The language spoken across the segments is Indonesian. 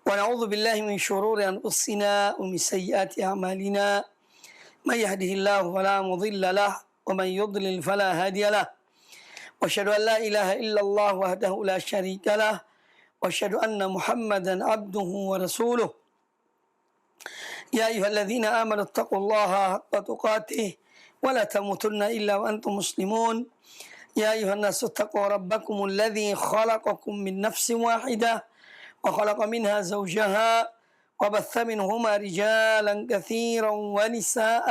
ونعوذ بالله من شرور أنفسنا ومن سيئات أعمالنا من يهده الله فلا مضل له ومن يضلل فلا هادي له وأشهد أن لا إله إلا الله وحده لا شريك له وأشهد أن محمدا عبده ورسوله يا أيها الذين آمنوا اتقوا الله حق تقاته ولا تموتن إلا وأنتم مسلمون يا أيها الناس اتقوا ربكم الذي خلقكم من نفس واحدة وخلق منها زوجها وبث منهما رجالا كثيرا ونساء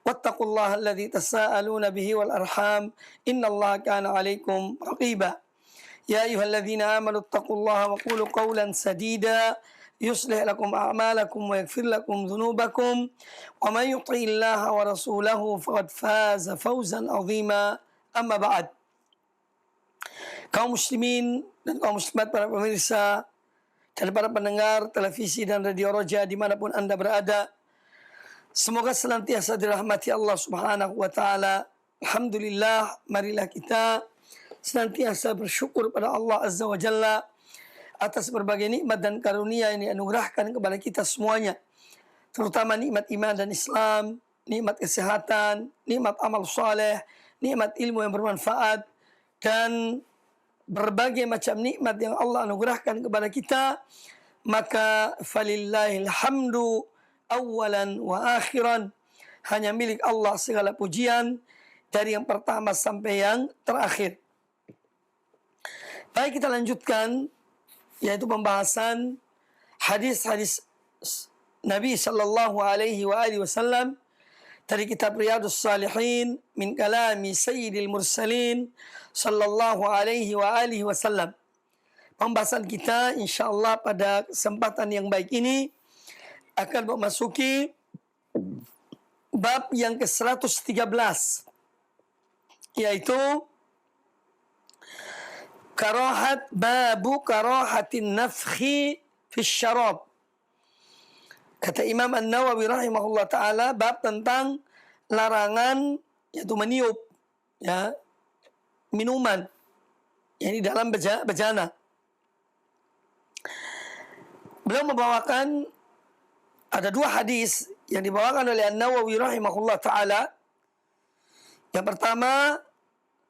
واتقوا الله الذي تساءلون به والأرحام إن الله كان عليكم رقيبا يا أيها الذين آمنوا اتقوا الله وقولوا قولا سديدا يصلح لكم أعمالكم ويغفر لكم ذنوبكم ومن يطع الله ورسوله فقد فاز فوزا عظيما أما بعد. Kaum muslimin dan kaum muslimat, para pemirsa dan para pendengar televisi dan radio Roja dimanapun Anda berada, semoga senantiasa dirahmati Allah Subhanahu wa Ta'ala. Alhamdulillah, marilah kita senantiasa bersyukur pada Allah Azza wa Jalla atas berbagai nikmat dan karunia yang dianugerahkan kepada kita semuanya, terutama nikmat iman dan Islam, nikmat kesehatan, nikmat amal saleh, nikmat ilmu yang bermanfaat, dan berbagai macam nikmat yang Allah anugerahkan kepada kita. Maka falillahil hamdu awalan wa akhiran, hanya milik Allah segala pujian dari yang pertama sampai yang terakhir. Baik, kita lanjutkan, yaitu pembahasan hadis-hadis Nabi sallallahu alaihi wasallam dari kitab Riyadhus Shalihin min kalami Sayyidil Mursalin sallallahu alaihi wasallam. Pembahasan kita insyaallah pada kesempatan yang baik ini akan memasuki bab yang ke-113, yaitu babu karahatin nafkhi fi syarab. Kata Imam An-Nawawi rahimahullah ta'ala, bab tentang larangan yaitu meniup minuman yang di dalam bejana. Beliau membawakan ada dua hadis yang dibawakan oleh An-Nawawi rahimahullah ta'ala. Yang pertama,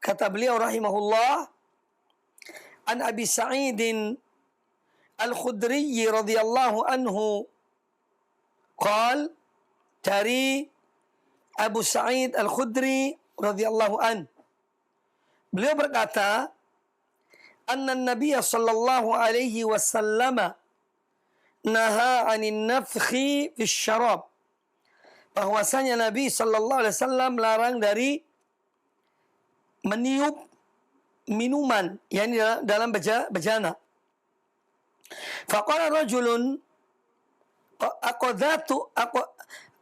kata beliau rahimahullah, an Abi Sa'idin Al-Khudri radhiyallahu anhu qal, dari Abu Sa'id Al-Khudri radhiyallahu an, beliau berkata, anna Nabiy sallallahu alaihi wasallam naha 'anil nafkhi fi syarab, bahwasanya Nabi sallallahu alaihi wasallam larang dari meniup minuman yang dalam bejana. Faqala rajulun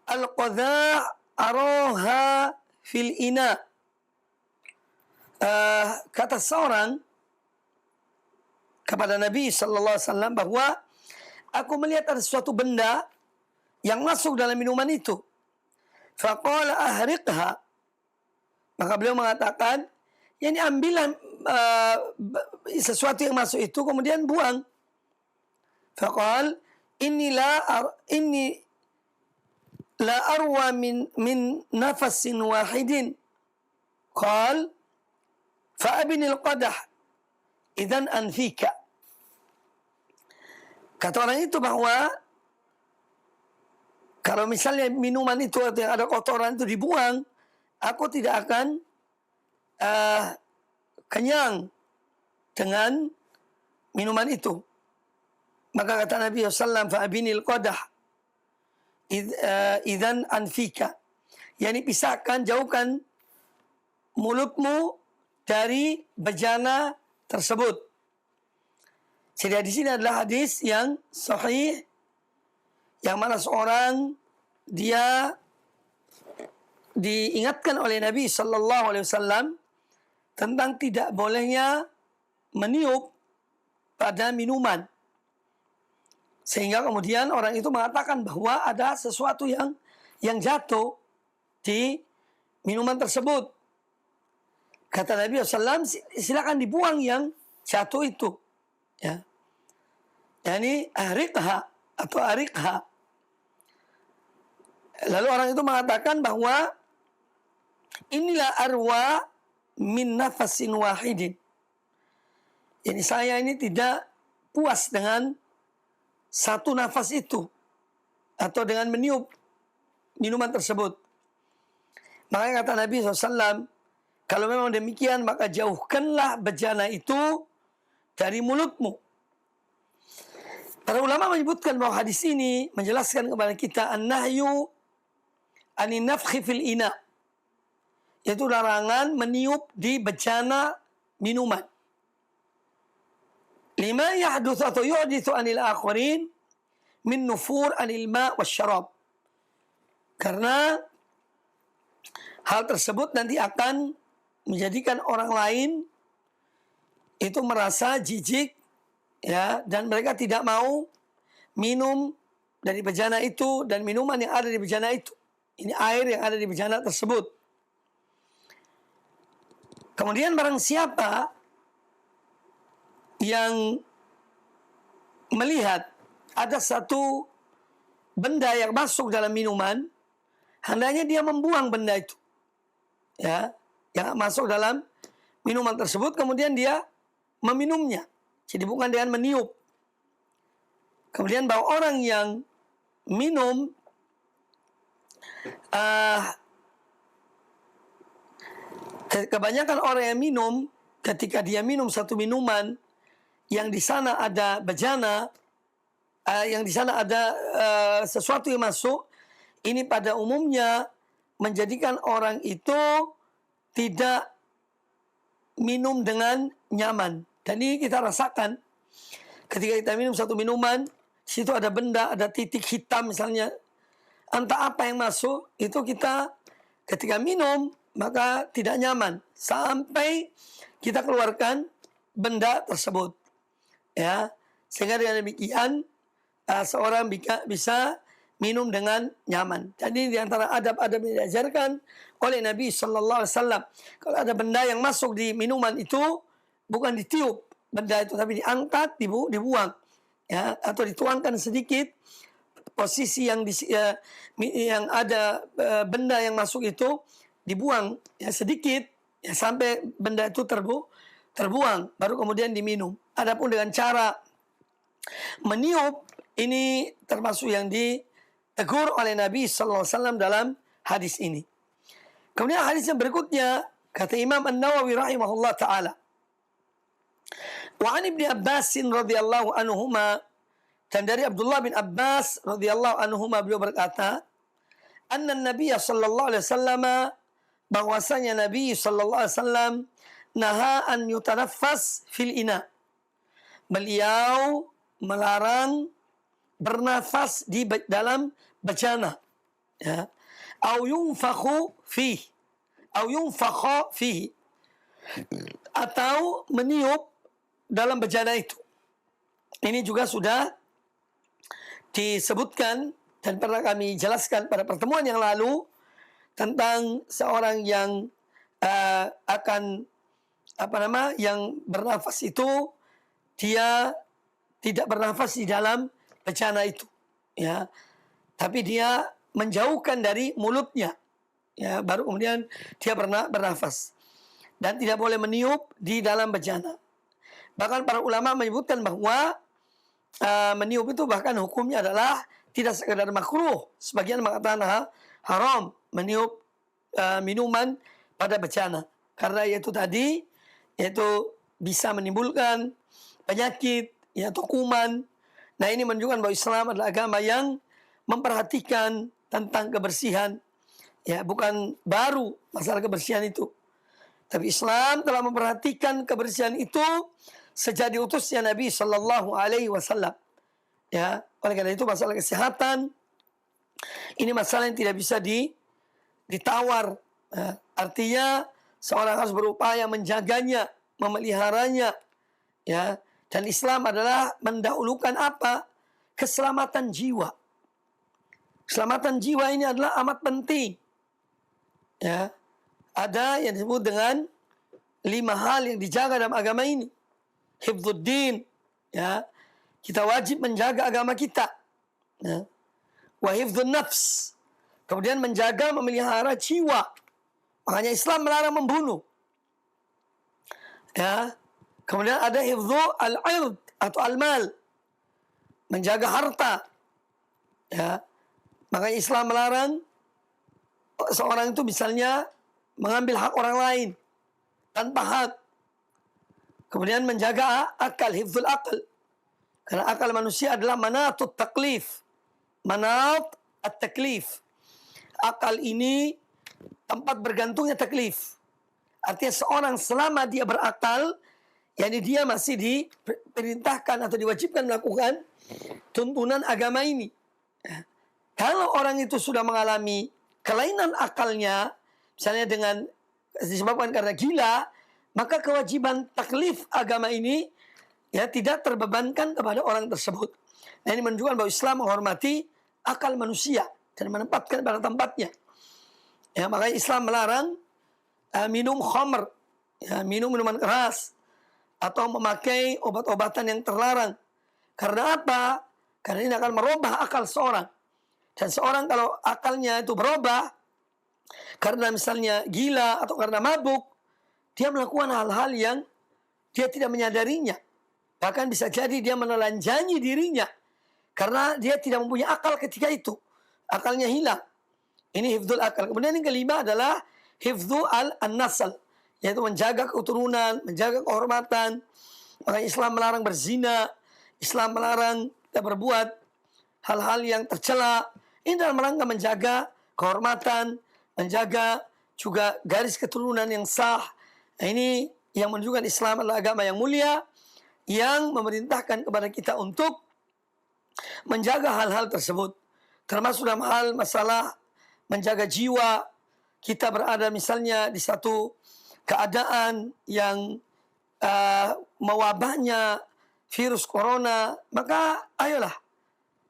al-qadha' aroha fil ina. Kata seorang kepada Nabi sallallahu alaihi wasallam bahwa aku melihat ada suatu benda yang masuk dalam minuman itu. Faqala ahriqha, maka beliau mengatakan, yani ambillah sesuatu yang masuk itu kemudian buang. Faqal inni la arwa min nafasin wahidin. Qal fa'abinil qadah idzan anfika. Kata orang itu bahwa kalau misalnya minuman itu atau ada kotoran itu dibuang, aku tidak akan kenyang dengan minuman itu. Maka kata Nabi SAW, fa'abinil qadah idzan anfika, yani pisahkan, jauhkan mulutmu dari bejana tersebut. Jadi di sini adalah hadis yang sahih, yang mana seorang dia diingatkan oleh Nabi sallallahu alaihi wasallam tentang tidak bolehnya meniup pada minuman. Sehingga kemudian orang itu mengatakan bahwa ada sesuatu yang jatuh di minuman tersebut. Kata Nabi SAW, silakan dibuang yang jatuh itu. Ya. Yani ahriqha atau ariqha. Lalu orang itu mengatakan bahwa inilah arwa min nafasin wahidin. Jadi saya ini tidak puas dengan satu nafas itu atau dengan meniup minuman tersebut. Makanya kata Nabi SAW, kalau memang demikian maka jauhkanlah bejana itu dari mulutmu. Para ulama menyebutkan bahwa hadis ini menjelaskan kepada kita an-nahyu anin nafkhi fil ina, yaitu larangan meniup di bejana minuman. Lima yahdutsu atau yuhditsu anil akharin min nufur anil ma' wasyarab. Karena hal tersebut nanti akan menjadikan orang lain itu merasa jijik, ya, dan mereka tidak mau minum dari bejana itu dan minuman yang ada di bejana itu. Ini air yang ada di bejana tersebut. Kemudian barang siapa yang melihat ada satu benda yang masuk dalam minuman, hendaknya dia membuang benda itu, ya, yang masuk dalam minuman tersebut, kemudian dia meminumnya. Jadi bukan dengan meniup. Kemudian bahwa orang yang minum kebanyakan orang yang minum, ketika dia minum satu minuman yang di sana ada bejana, yang di sana ada sesuatu yang masuk, ini pada umumnya menjadikan orang itu tidak minum dengan nyaman. Dan ini kita rasakan ketika kita minum satu minuman, situ ada benda, ada titik hitam misalnya, entah apa yang masuk, itu kita ketika minum maka tidak nyaman sampai kita keluarkan benda tersebut, ya. Sehingga dengan demikian seorang bisa minum dengan nyaman. Jadi di antara adab-adab yang diajarkan oleh Nabi Sallallahu Alaihi Wasallam, kalau ada benda yang masuk di minuman itu, bukan ditiup benda itu, tapi diangkat, dibuang, ya, atau dituangkan sedikit. Posisi yang yang ada benda yang masuk itu dibuang, ya, sedikit, ya, sampai benda itu terbuang, baru kemudian diminum. Adapun dengan cara meniup, ini termasuk yang ditegur oleh Nabi Sallallahu Alaihi Wasallam dalam hadis ini. Kemudian hadis yang berikutnya, kata Imam An-Nawawi rahimahullah ta'ala, wa an Ibni Abbas radhiyallahu anhuma, dan dari Abdullah bin Abbas radhiyallahu anhuma, beliau berkata, anna Nabi sallallahu alaihi wasallam, bahwasanya Nabi sallallahu alaihi wasallam naha an yutanaffas fil ina. Beliau melarang bernafas di dalam bejana, ya. Au yunfakhu fihi, au yunfakha fihi, atau meniup dalam bejana itu. Ini juga sudah disebutkan dan pernah kami jelaskan pada pertemuan yang lalu tentang seorang yang akan yang bernafas itu, dia tidak bernafas di dalam bejana itu, ya, tapi dia menjauhkan dari mulutnya, ya, baru kemudian dia bernafas, dan tidak boleh meniup di dalam bejana. Bahkan para ulama menyebutkan bahwa meniup itu bahkan hukumnya adalah tidak sekadar makruh, sebagian mengatakan haram meniup minuman pada bejana, karena yaitu tadi, yaitu bisa menimbulkan penyakit, ya, atau kuman. Nah, ini menunjukkan bahwa Islam adalah agama yang memperhatikan tentang kebersihan, ya, bukan baru masalah kebersihan itu, tapi Islam telah memperhatikan kebersihan itu sejak diutusnya Nabi Sallallahu Alaihi Wasallam, ya. Oleh karena itu masalah kesehatan ini masalah yang tidak bisa ditawar. Artinya seorang harus berupaya menjaganya, memeliharanya, ya. Dan Islam adalah mendahulukan apa? Keselamatan jiwa. Keselamatan jiwa ini adalah amat penting, ya. Ada yang disebut dengan 5 hal yang dijaga dalam agama ini. Hifdzuddin, ya. kita wajib menjaga agama kita. Ya. Wa hifdzun nafs. Kemudian menjaga, memelihara jiwa. Makanya Islam melarang membunuh. Ya. Kemudian ada hifdzu al-'ird atau al-mal. Menjaga harta. Ya. Makanya Islam melarang seorang itu misalnya mengambil hak orang lain tanpa hak. Kemudian menjaga akal, hifdzul akal. Karena akal manusia adalah manatut taklif. Manat at-taklif. Akal ini tempat bergantungnya taklif. Artinya seorang selama dia berakal, yakni dia masih diperintahkan atau diwajibkan melakukan tuntunan agama ini. Kalau orang itu sudah mengalami kelainan akalnya, misalnya dengan disebabkan karena gila, maka kewajiban taklif agama ini ya tidak terbebankan kepada orang tersebut. Nah, ini menunjukkan bahwa Islam menghormati akal manusia dan menempatkan pada tempatnya. Ya, makanya Islam melarang minum khamr, ya, minum minuman keras, atau memakai obat-obatan yang terlarang. Karena apa? Karena ini akan merubah akal seorang. Dan seorang kalau akalnya itu berubah karena misalnya gila atau karena mabuk, dia melakukan hal-hal yang dia tidak menyadarinya. Bahkan bisa jadi dia menelanjangi dirinya karena dia tidak mempunyai akal ketika itu. Akalnya hilang. Ini hifdzul akal. Kemudian yang kelima adalah hifdzu al-nasl, yaitu menjaga keturunan, menjaga kehormatan. Makanya Islam melarang berzina, Islam melarang kita berbuat hal-hal yang tercela. Ini dalam rangka menjaga kehormatan, menjaga juga garis keturunan yang sah. Nah, ini yang menunjukkan Islam adalah agama yang mulia, yang memerintahkan kepada kita untuk menjaga hal-hal tersebut. Termasuk dalam hal masalah menjaga jiwa. Kita berada misalnya di satu keadaan yang mewabahnya virus corona, maka ayolah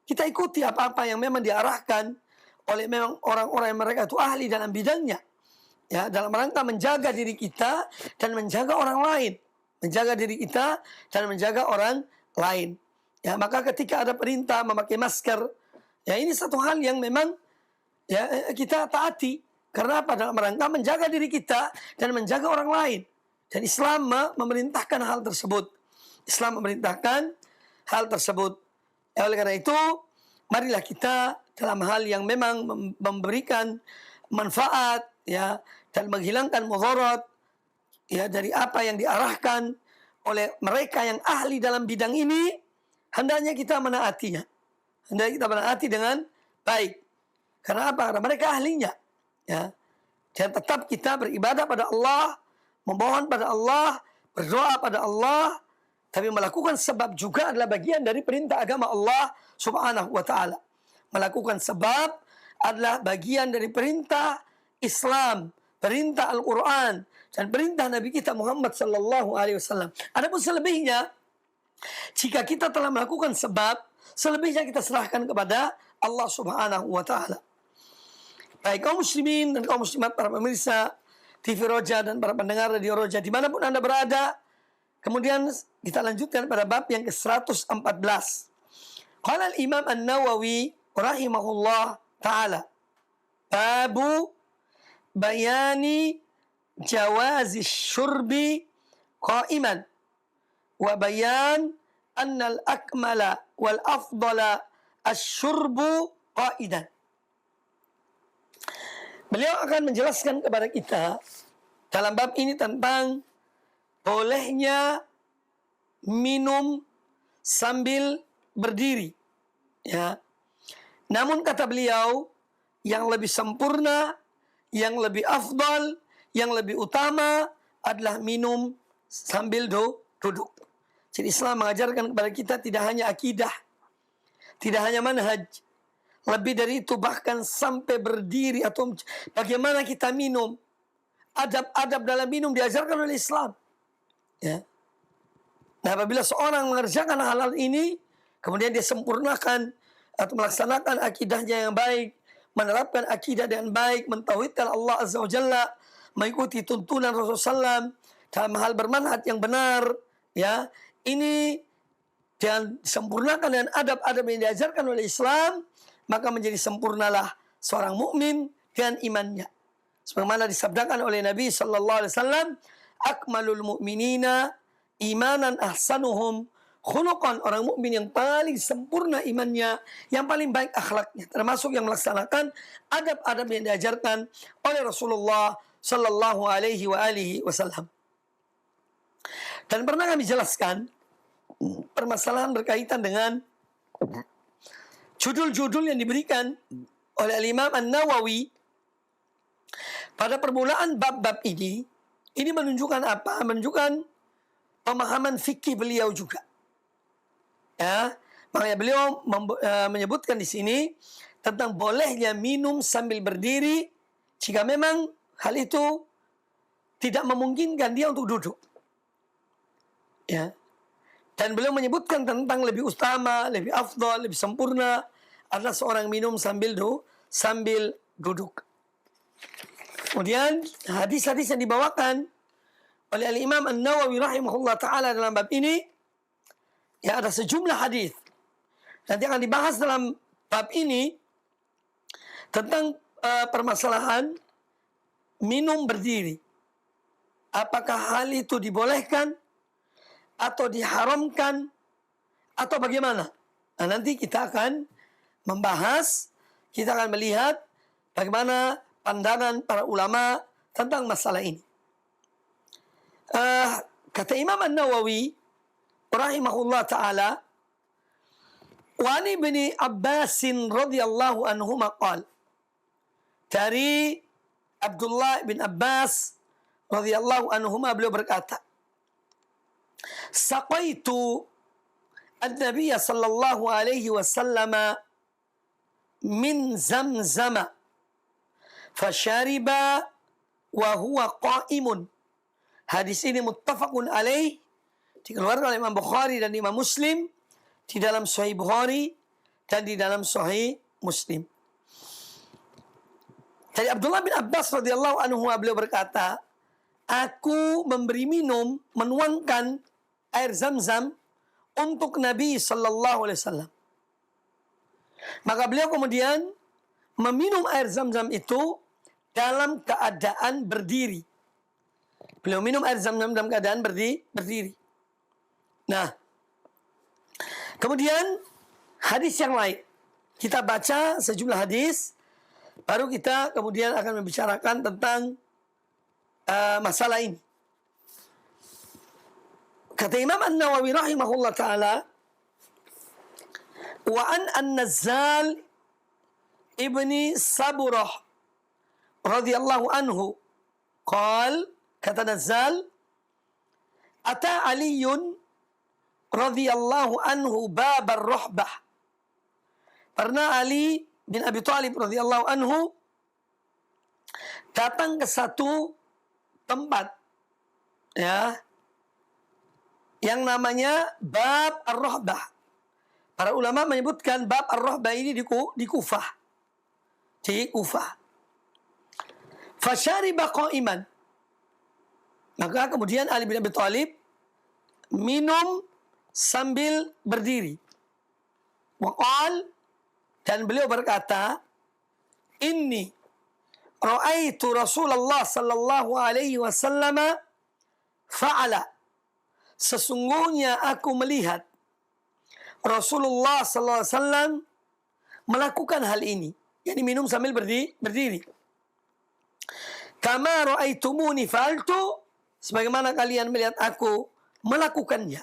kita ikuti apa-apa yang memang diarahkan oleh memang orang-orang yang mereka itu ahli dalam bidangnya. Ya, dalam rangka menjaga diri kita dan menjaga orang lain. Menjaga diri kita dan menjaga orang lain. Ya, maka ketika ada perintah memakai masker, ya ini satu hal yang memang ya kita taati. Karena apa? Dalam rangka menjaga diri kita dan menjaga orang lain. Dan Islam memerintahkan hal tersebut. Islam memerintahkan hal tersebut. Ya, oleh karena itu, marilah kita dalam hal yang memang memberikan manfaat, ya, dan menghilangkan mudarat, ya, dari apa yang diarahkan oleh mereka yang ahli dalam bidang ini, hendaknya kita menaatinya. Hendaknya kita menaati dengan baik. Karena apa? Karena mereka ahlinya. Ya. Dan tetap kita beribadah pada Allah, memohon pada Allah, berdoa pada Allah, tapi melakukan sebab juga adalah bagian dari perintah agama Allah Subhanahu wa taala. Melakukan sebab adalah bagian dari perintah Islam, perintah Al-Qur'an, dan perintah Nabi kita Muhammad sallallahu alaihi wasallam. Adapun selebihnya, jika kita telah melakukan sebab, selebihnya kita serahkan kepada Allah Subhanahu wa taala. Baik kaum muslimin dan kaum muslimat, para pemirsa TV Roja dan para pendengar Radio Roja dimanapun Anda berada, kemudian kita lanjutkan pada bab yang ke-114. Qala al-Imam An-Nawawi rahimahullah ta'ala, babu bayani jawazi syurbi qa'iman wa bayan anna al-akmala wal afdala asy-syurbu qa'idan. Beliau akan menjelaskan kepada kita dalam bab ini tentang bolehnya minum sambil berdiri. Ya. Namun kata beliau, yang lebih sempurna, yang lebih afdal, yang lebih utama adalah minum sambil duduk. Jadi Islam mengajarkan kepada kita tidak hanya akidah, tidak hanya manhaj, lebih dari itu bahkan sampai berdiri atau bagaimana kita minum. Adab-adab dalam minum diajarkan oleh Islam. Ya. Nah, apabila seorang mengerjakan hal-hal ini, kemudian dia sempurnakan atau melaksanakan akidahnya yang baik, menerapkan akidah dengan baik, mentauhidkan Allah Azza wa Jalla, mengikuti tuntunan Rasulullah SAW dalam hal bermanhaj yang benar, ya, ini dan sempurnakan dengan adab-adab yang diajarkan oleh Islam, maka menjadi sempurnalah seorang mukmin dengan imannya. Sebagaimana disabdakan oleh Nabi sallallahu alaihi wasallam, akmalul mu'minina imanan ahsanuhum khuluqan. Orang mukmin yang paling sempurna imannya, yang paling baik akhlaknya, termasuk yang melaksanakan adab-adab yang diajarkan oleh Rasulullah sallallahu alaihi wasallam. Dan pernah kami jelaskan permasalahan berkaitan dengan judul-judul yang diberikan oleh Imam An-Nawawi pada permulaan bab-bab ini. Ini menunjukkan apa? Menunjukkan pemahaman fikih beliau juga. Ya, makanya beliau menyebutkan di sini tentang bolehnya minum sambil berdiri jika memang hal itu tidak memungkinkan dia untuk duduk. Ya. Dan beliau menyebutkan tentang lebih utama, lebih afdal, lebih sempurna adalah seorang minum sambil duduk. Kemudian hadis-hadis yang dibawakan oleh Al-Imam An-Nawawi rahimahullah ta'ala dalam bab ini, ya, ada sejumlah hadis. Nanti akan dibahas dalam bab ini tentang permasalahan minum berdiri. Apakah hal itu dibolehkan atau diharamkan atau bagaimana? Nah, nanti kita akan membahas, kita akan melihat bagaimana pandangan para ulama tentang masalah ini. Kata Imam An-Nawawi rahimahullah ta'ala, wa an ibni Abbas radhiyallahu anhuma qala, dari Abdullah bin Abbas radhiyallahu anhuma beliau berkata, saqaitu an-nabiy sallallahu alaihi wasallam min zamzama fashariba wa huwa qa'imun. Hadis ini muttafaqun alaih, dikeluarkan oleh Imam Bukhari dan Imam Muslim di dalam Sahih Bukhari dan di dalam Sahih Muslim. Dari Abdullah bin Abbas radhiyallahu anhu beliau berkata, aku memberi minum, menuangkan air Zam-Zam untuk Nabi sallallahu alaihi wasallam. Maka beliau kemudian meminum air Zam-Zam itu dalam keadaan berdiri. Beliau minum air Zam-Zam dalam keadaan berdiri. Nah, kemudian hadis yang lain. Kita baca sejumlah hadis, baru kita kemudian akan membicarakan tentang masalah ini. Kata Imam An-Nawawi rahimahullah ta'ala, wa an an-Nazzal ibni Saburah radhiyallahu anhu qal, kata Nazzal, ata Aliyun radhiyallahu anhu babar rohbah. Pernah Ali bin Abi Thalib radhiyallahu anhu datang ke satu tempat, ya, yang namanya bab ar-rohbah. Para ulama menyebutkan bab ar-rohbah ini di Kufah. Di Kufah. Fashariba qa'iman. Maka kemudian Ali bin Abi Thalib minum sambil berdiri. Waqal, dan beliau berkata, inni ra'aitu Rasulullah sallallahu alaihi wasallam fa'ala. Sesungguhnya aku melihat Rasulullah sallallahu alaihi wasallam melakukan hal ini. Yani minum sambil berdiri. Kama ra'aitumuni fa'altu, sebagaimana kalian melihat aku melakukannya.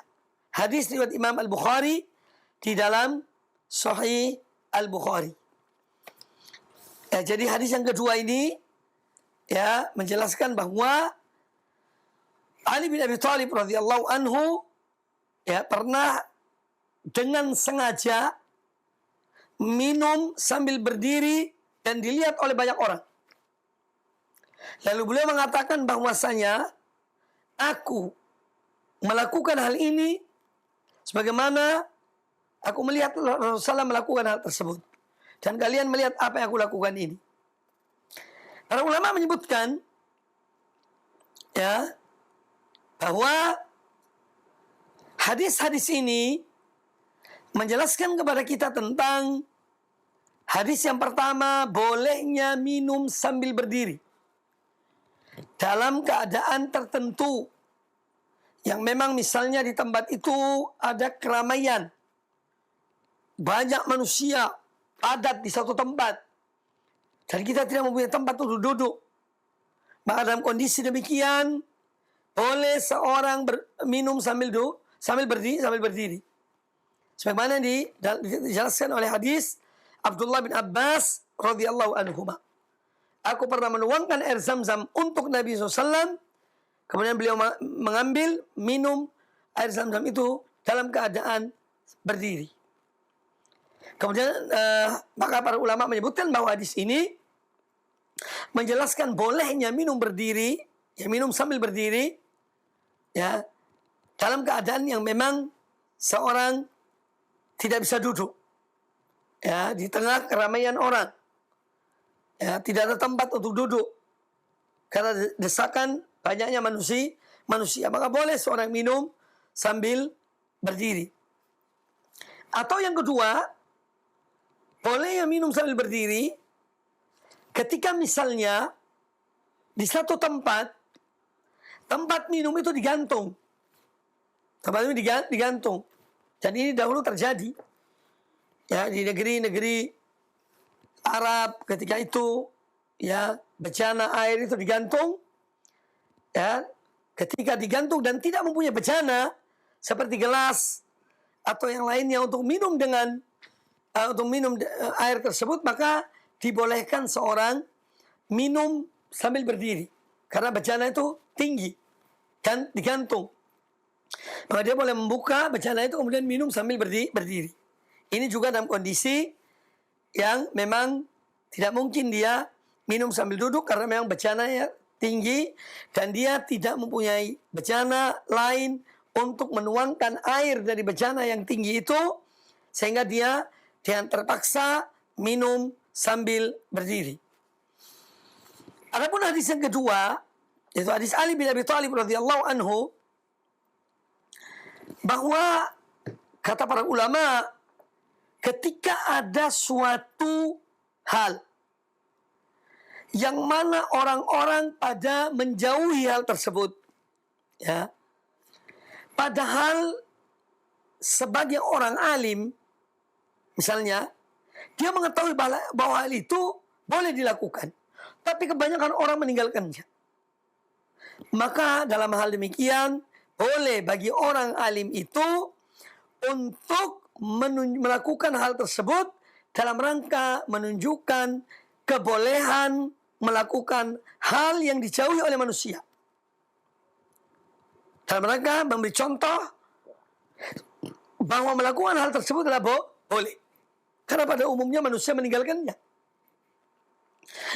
Hadis riwayat Imam Al-Bukhari di dalam Sahih Al-Bukhari. Ya, jadi hadis yang kedua ini, ya, menjelaskan bahwa Ali bin Abi Thalib radhiyallahu anhu, ya, pernah dengan sengaja minum sambil berdiri dan dilihat oleh banyak orang. Lalu beliau mengatakan bahwasanya aku melakukan hal ini sebagaimana aku melihat Rasulullah melakukan hal tersebut. Dan kalian melihat apa yang aku lakukan ini. Para ulama menyebutkan, ya, bahwa hadis-hadis ini menjelaskan kepada kita tentang hadis yang pertama, bolehnya minum sambil berdiri dalam keadaan tertentu yang memang misalnya di tempat itu ada keramaian, banyak manusia padat di satu tempat, dan kita tidak mempunyai tempat untuk duduk. Maka dalam kondisi demikian, boleh seorang minum sambil berdiri. Sebagaimana dijelaskan oleh hadis Abdullah bin Abbas radhiyallahu anhuma. Aku pernah menuangkan air Zam-Zam untuk Nabi SAW. Kemudian beliau mengambil, minum air Zam-Zam itu dalam keadaan berdiri. Kemudian maka para ulama menyebutkan bahwa hadis ini menjelaskan bolehnya minum berdiri, ya minum sambil berdiri, ya dalam keadaan yang memang seorang tidak bisa duduk, ya di tengah keramaian orang, ya tidak ada tempat untuk duduk karena desakan banyaknya manusia, maka boleh seorang minum sambil berdiri. Atau yang kedua, boleh yang minum sambil berdiri ketika misalnya di satu tempat minum itu digantung. Tempat ini digantung. Dan ini dahulu terjadi, ya, di negeri-negeri Arab ketika itu, ya, bejana air itu digantung, ya, ketika digantung dan tidak mempunyai bejana seperti gelas atau yang lainnya untuk minum air tersebut, maka dibolehkan seorang minum sambil berdiri karena bejana itu tinggi dan digantung. Maka dia boleh membuka bejana itu kemudian minum sambil berdiri. Ini juga dalam kondisi yang memang tidak mungkin dia minum sambil duduk karena memang bejananya tinggi dan dia tidak mempunyai bejana lain untuk menuangkan air dari bejana yang tinggi itu, sehingga dia terpaksa minum sambil berdiri. Adapun hadis yang kedua, yaitu hadis Ali bin Abi Thalib radhiyallahu anhu, bahwa kata para ulama, ketika ada suatu hal yang mana orang-orang pada menjauhi hal tersebut, ya, padahal sebagai orang alim, misalnya, dia mengetahui bahwa hal itu boleh dilakukan, tapi kebanyakan orang meninggalkannya. Maka dalam hal demikian, boleh bagi orang alim itu untuk melakukan hal tersebut dalam rangka menunjukkan kebolehan melakukan hal yang dijauhi oleh manusia. Dalam rangka memberi contoh bahwa melakukan hal tersebut adalah boleh. Karena pada umumnya manusia meninggalkannya.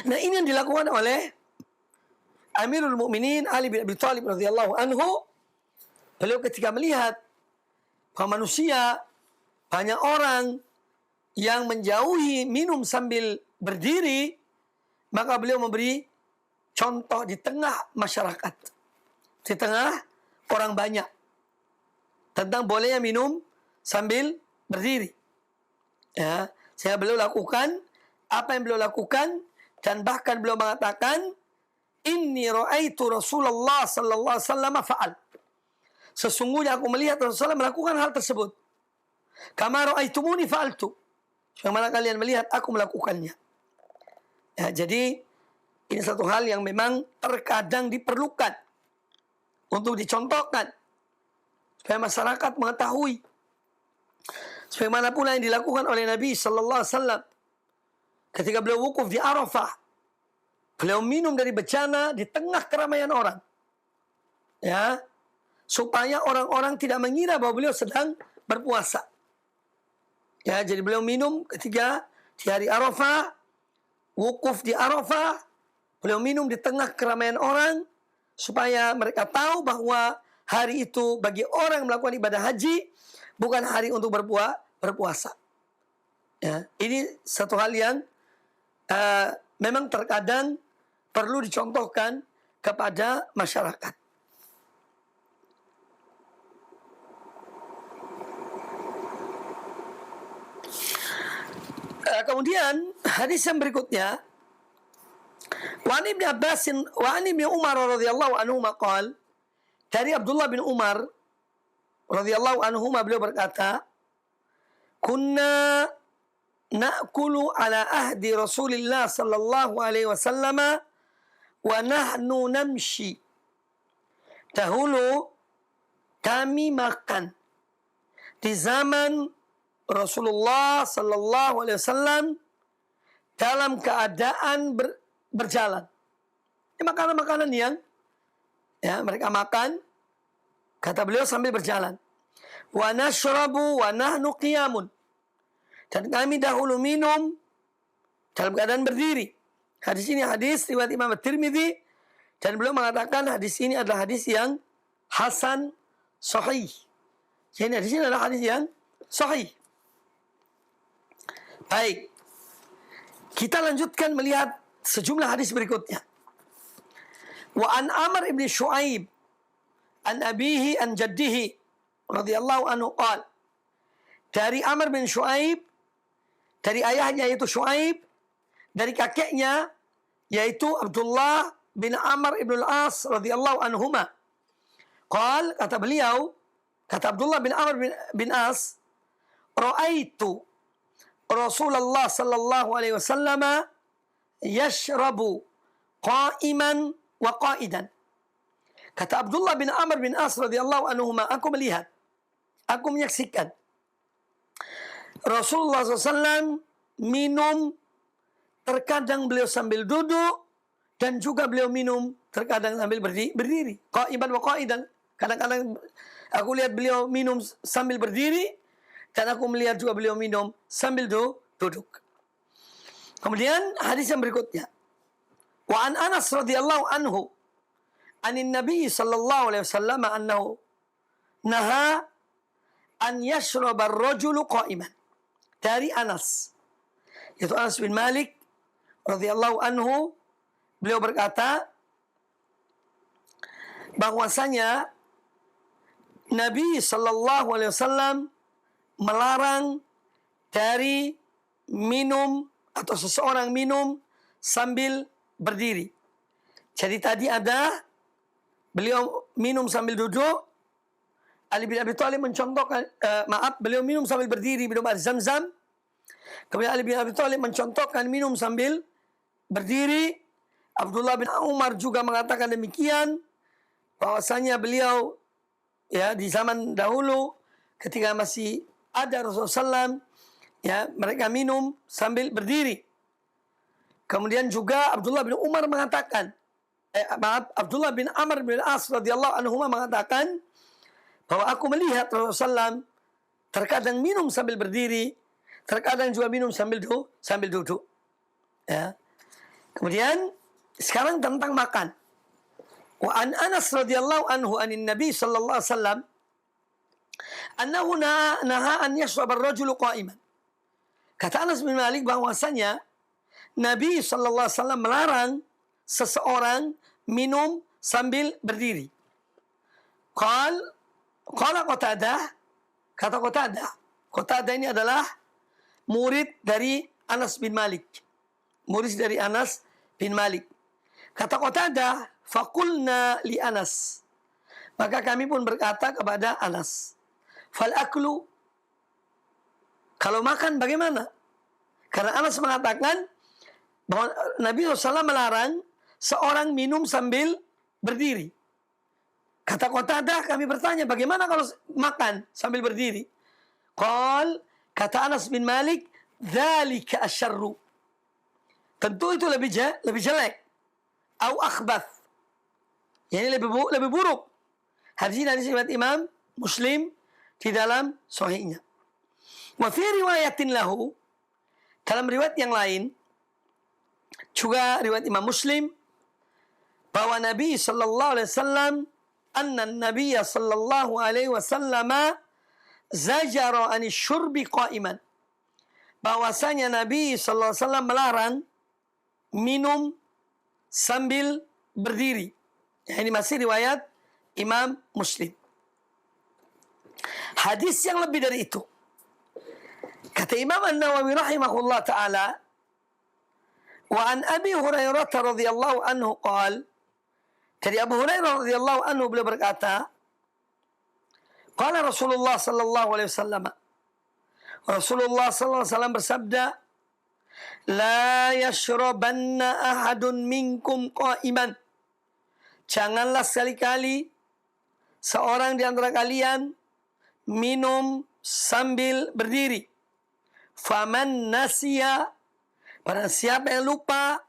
Nah, ini yang dilakukan oleh Amirul Mukminin Ali bin Abi Thalib radhiyallahu anhu. Beliau ketika melihat bahwa manusia, banyak orang yang menjauhi minum sambil berdiri, maka beliau memberi contoh di tengah masyarakat, di tengah orang banyak, tentang bolehnya minum sambil berdiri. Ya, saya beliau lakukan apa yang beliau lakukan, dan bahkan beliau mengatakan, inni ra'aitu Rasulullah sallallahu alaihi wasallam fa'al. Sesungguhnya aku melihat Rasulullah melakukan hal tersebut. Kama ra'aitumuni fa'altu. Bagaimana kalian melihat aku melakukannya. Ya, jadi ini satu hal yang memang terkadang diperlukan untuk dicontohkan supaya masyarakat mengetahui. Sebagaimana pula yang dilakukan oleh Nabi sallallahu alaihi wasallam ketika beliau wukuf di Arafah. Beliau minum dari bejana di tengah keramaian orang. Ya, supaya orang-orang tidak mengira bahwa beliau sedang berpuasa. Ya, jadi beliau minum ketika di hari Arafah, wukuf di Arafah, beliau minum di tengah keramaian orang supaya mereka tahu bahwa hari itu bagi orang yang melakukan ibadah haji bukan hari untuk berpuasa. Ya, ini satu hal yang memang terkadang perlu dicontohkan kepada masyarakat. Kemudian hadis yang berikutnya, wa an Ibnu Abbas wa an Ibnu Umar radhiyallahu anhu maqal, dari Abdullah bin Umar radhiyallahu anhu beliau berkata, kunna na'kulu ala ahdi Rasulillah sallallahu alaihi wasallam wa nahnu namshi. Dahulu kami makan di zaman Rasulullah sallallahu alaihi wasallam dalam keadaan berjalan. Ini makanan-makanan yang mereka makan, kata beliau, sambil berjalan. Wa nashrabu wa nahnu qiyamun. Dan kami dahulu minum dalam keadaan berdiri. Hadis ini hadis riwayat Imam At-Tirmidzi, dan beliau mengatakan hadis ini adalah hadis yang hasan sahih. Jadi hadis ini adalah hadis yang sahih. Baik. Kita lanjutkan melihat sejumlah hadis berikutnya. Wa an Amr ibn Shu'aib an abihi an jaddihi radhiyallahu anhu qala, dari Amr bin Shu'aib, dari ayahnya yaitu Shu'aib, dari kakeknya yaitu Abdullah bin Amr ibn al-As radhiyallahu anhuma. Qala, kata beliau, kata Abdullah bin Amr bin As, ra'aitu Rasulullah sallallahu alaihi wasallam yashrabu qa'iman wa qa'idan. Kata Abdullah bin Amr bin As radhiyallahu anhuma, aku melihat, aku menyaksikan Rasulullah SAW minum, terkadang beliau sambil duduk, dan juga beliau minum terkadang sambil berdiri. Qa'iman wa qa'idan. Kadang-kadang aku lihat beliau minum sambil berdiri, dan aku melihat juga beliau minum sambil duduk. Kemudian hadis yang berikutnya. Wa an Anas radhiyallahu anhu anin Nabi sallallahu alaihi wasallam annahu naha an yashraba ar-rajulu qa'iman. Dari Anas, yaitu Anas bin Malik radhiyallahu anhu, beliau berkata bahwasanya Nabi sallallahu alaihi wasallam melarang dari minum atau seseorang minum sambil berdiri. Jadi tadi ada beliau minum sambil duduk. Ali bin Abi Thalib mencontohkan, beliau minum sambil berdiri, minum air Zam-Zam. Kemudian Ali bin Abi Thalib mencontohkan minum sambil berdiri. Abdullah bin Umar juga mengatakan demikian, bahwasanya beliau di zaman dahulu ketika masih ada Rasulullah SAW, mereka minum sambil berdiri. Kemudian juga Abdullah bin Umar mengatakan, Abdullah bin Amr bin As radhiyallahu anhu mengatakan bahwa aku melihat Rasulullah SAW terkadang minum sambil berdiri, terkadang juga minum sambil duduk. Kemudian sekarang tentang makan. Wa an Anas radhiyallahu anhu anin Nabi sallallahu alaihi wasallam annahu naha an yashrab ar-rajulu qa'iman. Kata Anas bin Malik bahwasanya Nabi sallallahu alaihi wasallam melarang seseorang minum sambil berdiri. Qala Qatadah, kata Qatadah ini adalah murid dari Anas bin Malik. Murid dari Anas bin Malik. Kata Qatadah, faqulna li Anas. Maka kami pun berkata kepada Anas, fal aklu, kalau makan bagaimana? Karena Anas mengatakan bahwa Nabi SAW melarang seorang minum sambil berdiri. Kata Qatadah, kami bertanya, bagaimana kalau makan sambil berdiri? Kata Anas bin Malik, dzalika asyarru. Tentu itu lebih jelek. Au akhbath. Yani lebih buruk. Hadis ini riwayat Imam Muslim di dalam sahihnya. Wa fi riwayatin lahu, dalam riwayat yang lain juga riwayat Imam Muslim, bahwa Nabi sallallahu alaihi wasallam anna Nabi sallallahu alaihi wasallam zajara an syurbi qa'iman. Bahwasanya Nabi sallallahu alaihi wasallam melarang minum sambil berdiri. Ini masih riwayat Imam Muslim. Hadis yang lebih dari itu, Kata Imam An-Nawawi rahimahullah ta'ala, wa an Abi Hurairah radhiyallahu anhu qala, dari Abu Hurairah radhiyallahu anhu beliau berkata, qala Rasulullah sallallahu alaihi wasallam, Rasulullah sallallahu alaihi wasallam bersabda, la yashrabanna ahadun minkum qa'iman, janganlah sekali-kali seorang di antara kalian minum sambil berdiri. Faman nasiya, barang siapa yang lupa,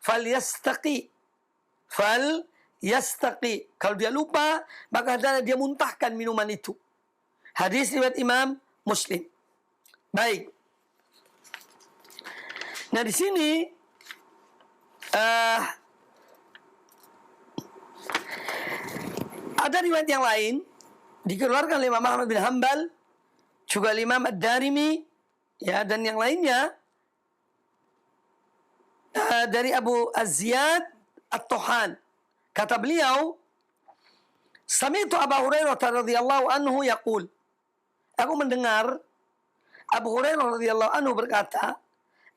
falyastaqi, kalau dia lupa, maka dia muntahkan minuman itu. Hadis riwayat Imam Muslim. Baik. Nah, di sini ada riwayat yang lain dikeluarkan oleh Imam Ahmad bin Hanbal, juga Imam Ad-Darimi, ya, dan yang lainnya dari Abu Az-Ziyad At-Tuhan. Kata beliau, sami'tu Abu Hurairah radhiyallahu anhu yaqul, aku mendengar Abu Hurairah radhiyallahu anhu berkata,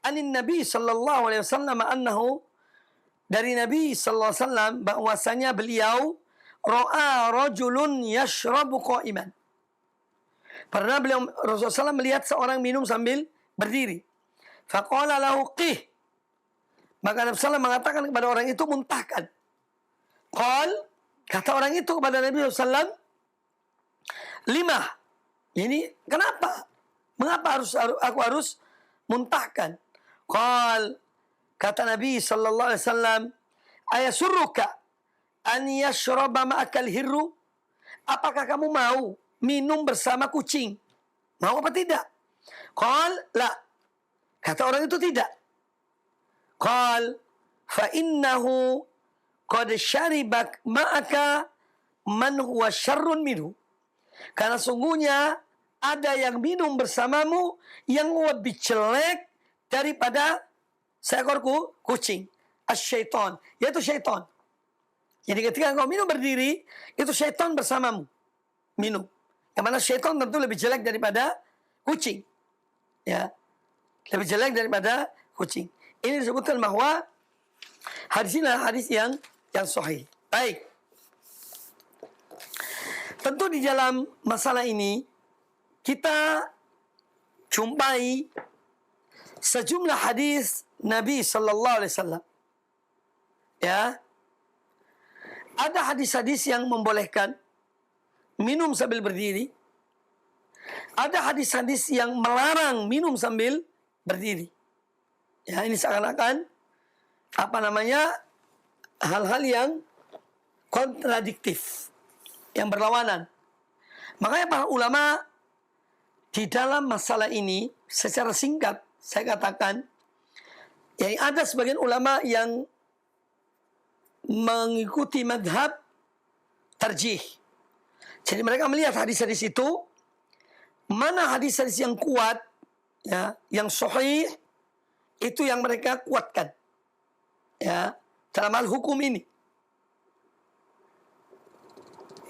anin Nabi sallallahu alaihi wasallam annahu, dari Nabi sallallahu alaihi wasallam bahwasanya beliau ra'a rajulun yashrabu qa'iman. Pernah beliau Rasulullah SAW melihat seorang minum sambil berdiri. Faqala lahu qih. Maka Nabi SAW mengatakan kepada orang itu, muntahkan. Qal, kata orang itu kepada Nabi SAW, lima. Ini kenapa? Mengapa aku harus muntahkan? Qal, kata Nabi SAW, ayasurruka an yashraba ma'akal hirru? Apakah kamu mau minum bersama kucing? Mau apa tidak? Qal, la. Kata orang itu tidak. Qal, fa innahu qad syaribak ma'aka man huwa syarrun minhu. Karena sungguhnya ada yang minum bersamamu yang lebih jelek daripada seekor kucing. As-syaitan, yaitu syaitan. Jadi ketika engkau minum berdiri, itu syaitan bersamamu minum. Yang mana syaitan tentu lebih jelek daripada kucing. Ya. Lebih jelek daripada kucing. Ini disebutkan bahwa hadis ini adalah hadis yang sahih. Baik. Tentu di dalam masalah ini kita jumpai sejumlah hadis Nabi sallallahu alaihi wasallam. Ya. Ada hadis-hadis yang membolehkan minum sambil berdiri. Ada hadis-hadis yang melarang minum sambil berdiri. Ya, ini seakan-akan hal-hal yang kontradiktif, yang berlawanan. Makanya para ulama di dalam masalah ini secara singkat saya katakan, ya, ada sebagian ulama yang mengikuti madhab tarjih. Jadi mereka melihat hadis-hadis itu, mana hadis-hadis yang kuat, ya, yang sahih, itu yang mereka kuatkan, ya, dalam hal hukum ini.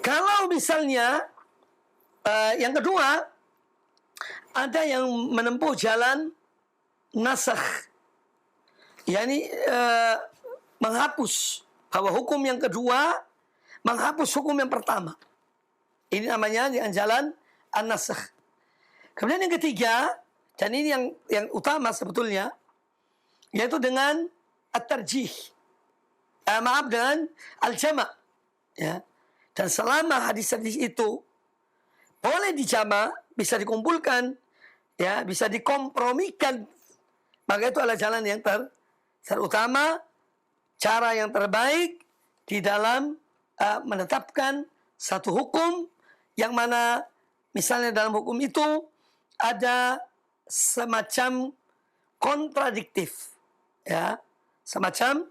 Kalau misalnya yang kedua, ada yang menempuh jalan nasakh, yakni menghapus, bahwa hukum yang kedua menghapus hukum yang pertama. Ini namanya dengan jalan an-nasakh. Kemudian yang ketiga, dan ini yang utama sebetulnya, yaitu dengan at-tarjih. Dengan al-jama'. Ya. Dan selama hadis-hadis itu boleh dijama', bisa dikumpulkan, ya, bisa dikompromikan, maka itu adalah jalan yang terutama, cara yang terbaik di dalam menetapkan satu hukum yang mana misalnya dalam hukum itu ada semacam kontradiktif, ya, semacam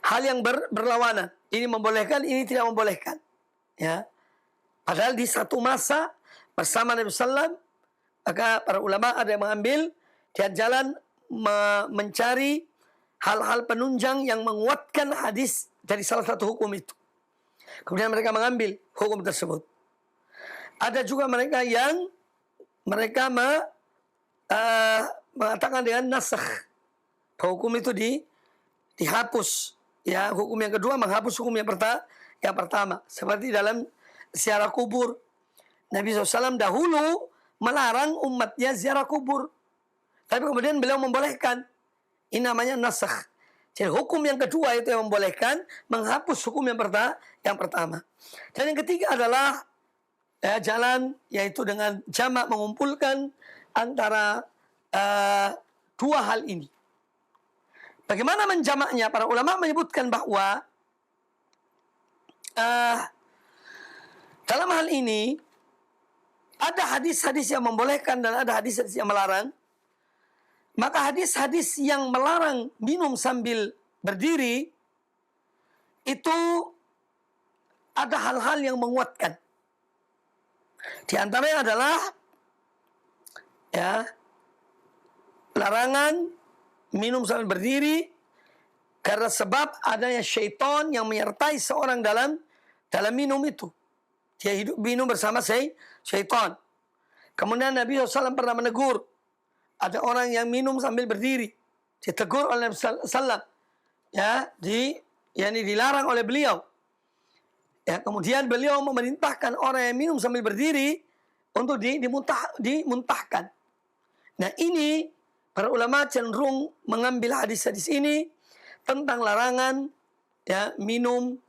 hal yang berlawanan. Ini membolehkan, ini tidak membolehkan, ya. Padahal di satu masa bersama Nabi SAW, maka para ulama ada yang mengambil dia jalan mencari hal-hal penunjang yang menguatkan hadis dari salah satu hukum itu. Kemudian mereka mengambil hukum tersebut. Ada juga mereka yang mereka mengatakan dengan nasakh. Hukum itu dihapus. Ya, hukum yang kedua menghapus hukum yang pertama. Seperti dalam ziarah kubur. Nabi SAW dahulu melarang umatnya ziarah kubur. Tapi kemudian beliau membolehkan. Ini namanya nasakh. Jadi hukum yang kedua itu yang membolehkan menghapus hukum yang pertama. Dan yang ketiga adalah jalan, yaitu dengan jamak, mengumpulkan antara dua hal ini. Bagaimana menjamaknya? Para ulama menyebutkan bahwa dalam hal ini ada hadis-hadis yang membolehkan dan ada hadis-hadis yang melarang. Maka hadis-hadis yang melarang minum sambil berdiri itu ada hal-hal yang menguatkan. Di antaranya adalah larangan minum sambil berdiri karena sebab adanya syaitan yang menyertai seorang dalam minum itu. Dia hidup minum bersama syaitan. Kemudian Nabi SAW pernah menegur ada orang yang minum sambil berdiri. Ditegur oleh Nabi SAW. Dilarang oleh beliau. Kemudian beliau memerintahkan orang yang minum sambil berdiri untuk dimuntahkan. Nah, ini para ulama cenderung mengambil hadis-hadis ini tentang larangan minum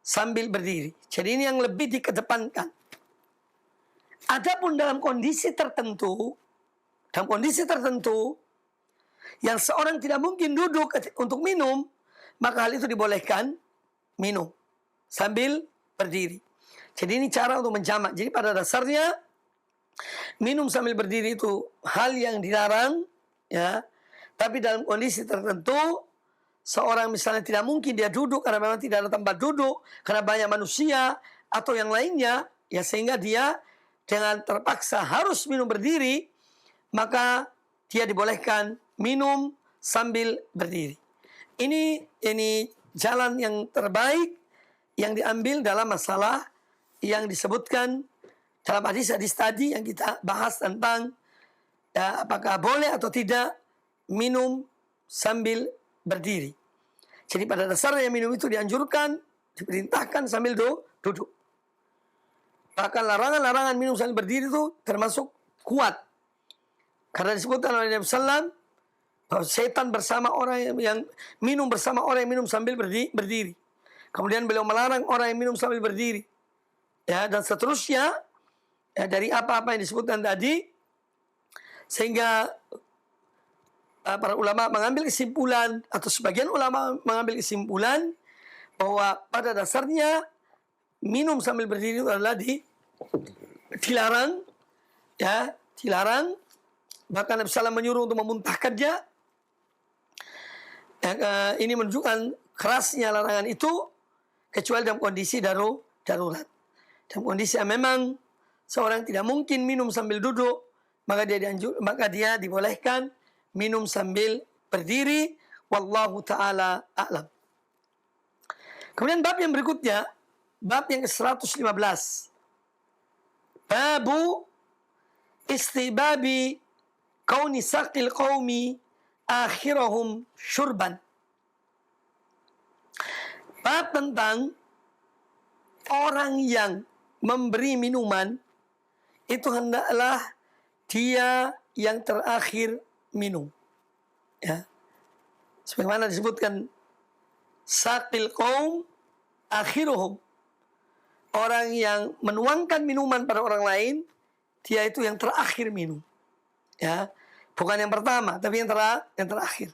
sambil berdiri. Jadi ini yang lebih dikedepankan. Adapun dalam kondisi tertentu yang seorang tidak mungkin duduk untuk minum, maka hal itu dibolehkan minum sambil berdiri. Jadi ini cara untuk menjamak. Jadi pada dasarnya minum sambil berdiri itu hal yang dilarang, tapi dalam kondisi tertentu seorang misalnya tidak mungkin dia duduk karena memang tidak ada tempat duduk, karena banyak manusia atau yang lainnya, sehingga dia dengan terpaksa harus minum berdiri, maka dia dibolehkan minum sambil berdiri. Ini jalan yang terbaik yang diambil dalam masalah yang disebutkan dalam hadis-hadis tadi yang kita bahas tentang apakah boleh atau tidak minum sambil berdiri. Jadi pada dasarnya minum itu dianjurkan, diperintahkan sambil duduk. Bahkan larangan-larangan minum sambil berdiri itu termasuk kuat. Karena disebutkan oleh Nabi SAW bahwa setan bersama orang yang minum bersama orang yang minum sambil berdiri. Kemudian beliau melarang orang yang minum sambil berdiri. Dan seterusnya dari apa-apa yang disebutkan tadi, sehingga para ulama mengambil kesimpulan, atau sebagian ulama mengambil kesimpulan bahwa pada dasarnya minum sambil berdiri itu adalah dilarang, dilarang. Bahkan Nabi SAW menyuruh untuk memuntahkannya. Ini menunjukkan kerasnya larangan itu, kecuali dalam kondisi darurat. Dalam kondisi yang memang seorang tidak mungkin minum sambil duduk, maka dia dibolehkan minum sambil berdiri. Wallahu ta'ala a'lam. Kemudian bab yang berikutnya, bab yang ke-115. Babu istibabi kauni saqil qaumi akhirahum syurban. Bab tentang orang yang memberi minuman itu hendaklah dia yang terakhir minum. Sebagaimana disebutkan saqil qaum akhiruhum. Orang yang menuangkan minuman pada orang lain, dia itu yang terakhir minum. Bukan yang pertama, tapi yang terakhir.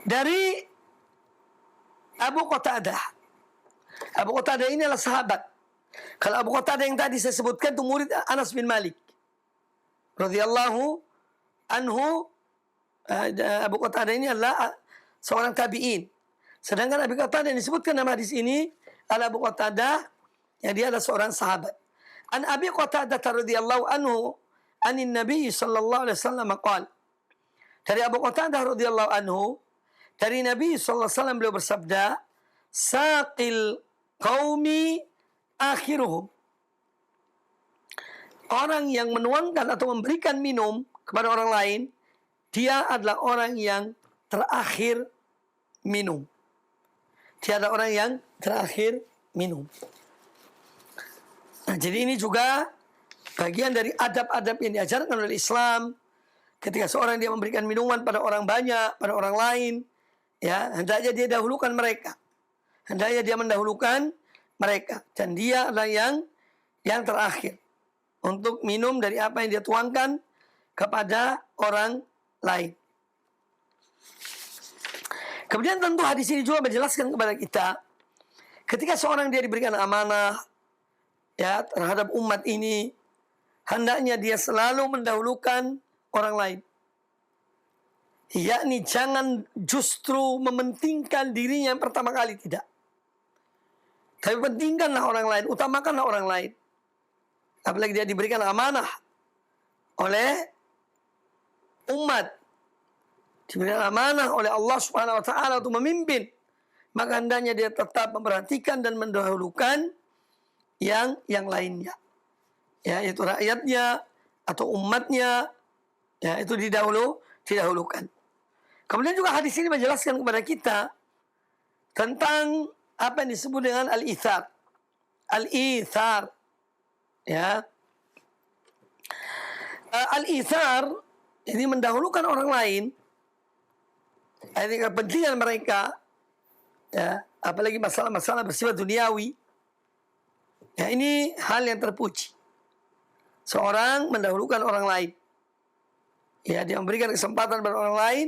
Dari Abu Qatadah. Abu Qatadah ini adalah sahabat. Kalau Abu Qatadah yang tadi saya sebutkan itu murid Anas bin Malik radhiyallahu anhu. Abu Qatadah ini adalah seorang tabi'in. Sedangkan Abu Qatadah yang disebutkan nama hadis ini adalah Abu Qatadah yang dia adalah seorang sahabat. An Abi Qatadah radhiyallahu anhu anin Nabi sallallahu alaihi wasallam qala. Dari Abu Qatadah radhiyallahu anhu, dari Nabi sallallahu alaihi wasallam beliau bersabda, saqil qaumi akhiruhum. orang yang menuangkan atau memberikan minum kepada orang lain, dia adalah orang yang terakhir minum. Dia adalah orang yang terakhir minum. Nah, jadi ini juga bagian dari adab-adab yang diajarkan oleh Islam. Ketika seorang dia memberikan minuman pada orang banyak, pada orang lain, ya, hendaknya dia dahulukan mereka. Hendaknya dia mendahulukan mereka. Dan dia adalah yang terakhir untuk minum dari apa yang dia tuangkan kepada orang lain. Kemudian tentu hadis ini juga menjelaskan kepada kita, ketika seorang dia diberikan amanah ya terhadap umat ini, hendaknya dia selalu mendahulukan orang lain. Yakni jangan justru mementingkan dirinya yang pertama kali, tidak. Tapi pentingkanlah orang lain, utamakanlah orang lain. Apalagi dia diberikan amanah oleh umat, diberikan amanah oleh Allah Subhanahu wa taala untuk memimpin, maka hendaknya dia tetap memperhatikan dan mendahulukan yang lainnya. Ya, itu rakyatnya atau umatnya, ya itu didahulukan. Kemudian juga hadis ini menjelaskan kepada kita tentang apa yang disebut dengan al-ithar. Al-ithar, ya. Al-ithar ini mendahulukan orang lain, ini kepentingan mereka, ya, apalagi masalah-masalah bersifat duniawi. Ya, ini hal yang terpuji. Seorang mendahulukan orang lain. Ya, dia memberikan kesempatan pada orang lain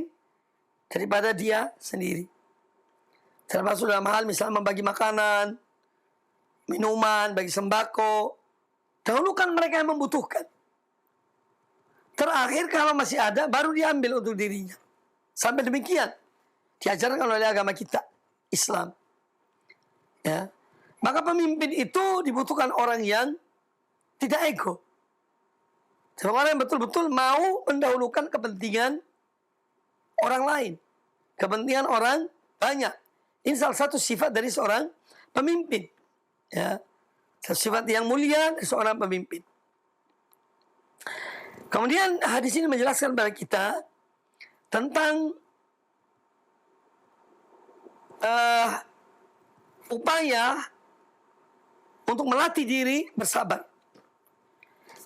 daripada dia sendiri. Termasuk dalam hal misalnya membagi makanan, minuman, bagi sembako. Dahulukan mereka yang membutuhkan. Terakhir kalau masih ada, baru diambil untuk dirinya. Sampai demikian diajarkan oleh agama kita, Islam. Ya. Maka pemimpin itu dibutuhkan orang yang tidak ego. Orang yang betul-betul mau mendahulukan kepentingan orang lain, kepentingan orang banyak. Ini salah satu sifat dari seorang pemimpin. Ya. Sifat yang mulia dari seorang pemimpin. Kemudian hadis ini menjelaskan kepada kita tentang upaya untuk melatih diri bersabar.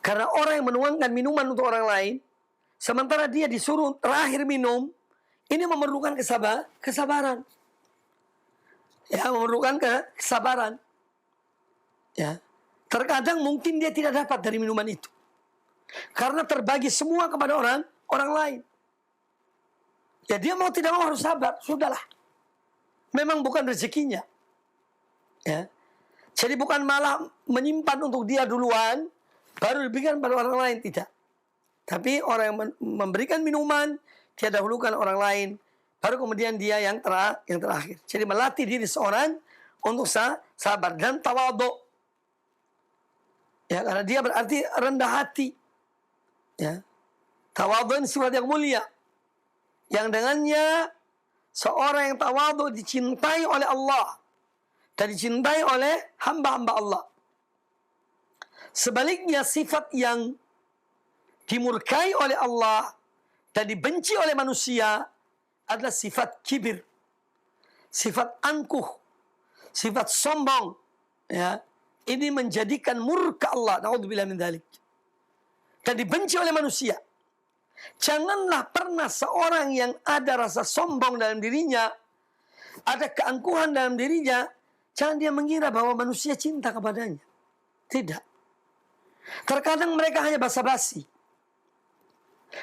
Karena orang yang menuangkan minuman untuk orang lain, sementara dia disuruh terakhir minum, ini memerlukan kesabaran. Ya, memerlukan kesabaran. Ya. Terkadang mungkin dia tidak dapat dari minuman itu. Karena terbagi semua kepada orang lain. Ya dia mau tidak mau harus sabar, sudahlah. Memang bukan rezekinya. Ya. Jadi bukan malah menyimpan untuk dia duluan, baru diberikan pada orang lain, tidak. Tapi orang yang memberikan minuman, dia dahulukan orang lain, baru kemudian dia yang terakhir. Jadi melatih diri seorang untuk sabar dan tawadhu. Ya, karena dia berarti rendah hati. Ya. Tawadhu ini sifat yang mulia. Yang dengannya seorang yang tawadhu dicintai oleh Allah dan dicintai oleh hamba-hamba Allah. Sebaliknya sifat yang dimurkai oleh Allah dan dibenci oleh manusia adalah sifat kibir, sifat angkuh, sifat sombong. Ya, ini menjadikan murka Allah. Na'udzubillah min dzalik. Dan dibenci oleh manusia. Janganlah pernah seorang yang ada rasa sombong dalam dirinya, ada keangkuhan dalam dirinya, jangan dia mengira bahwa manusia cinta kepadanya. Tidak. Terkadang mereka hanya basa-basi.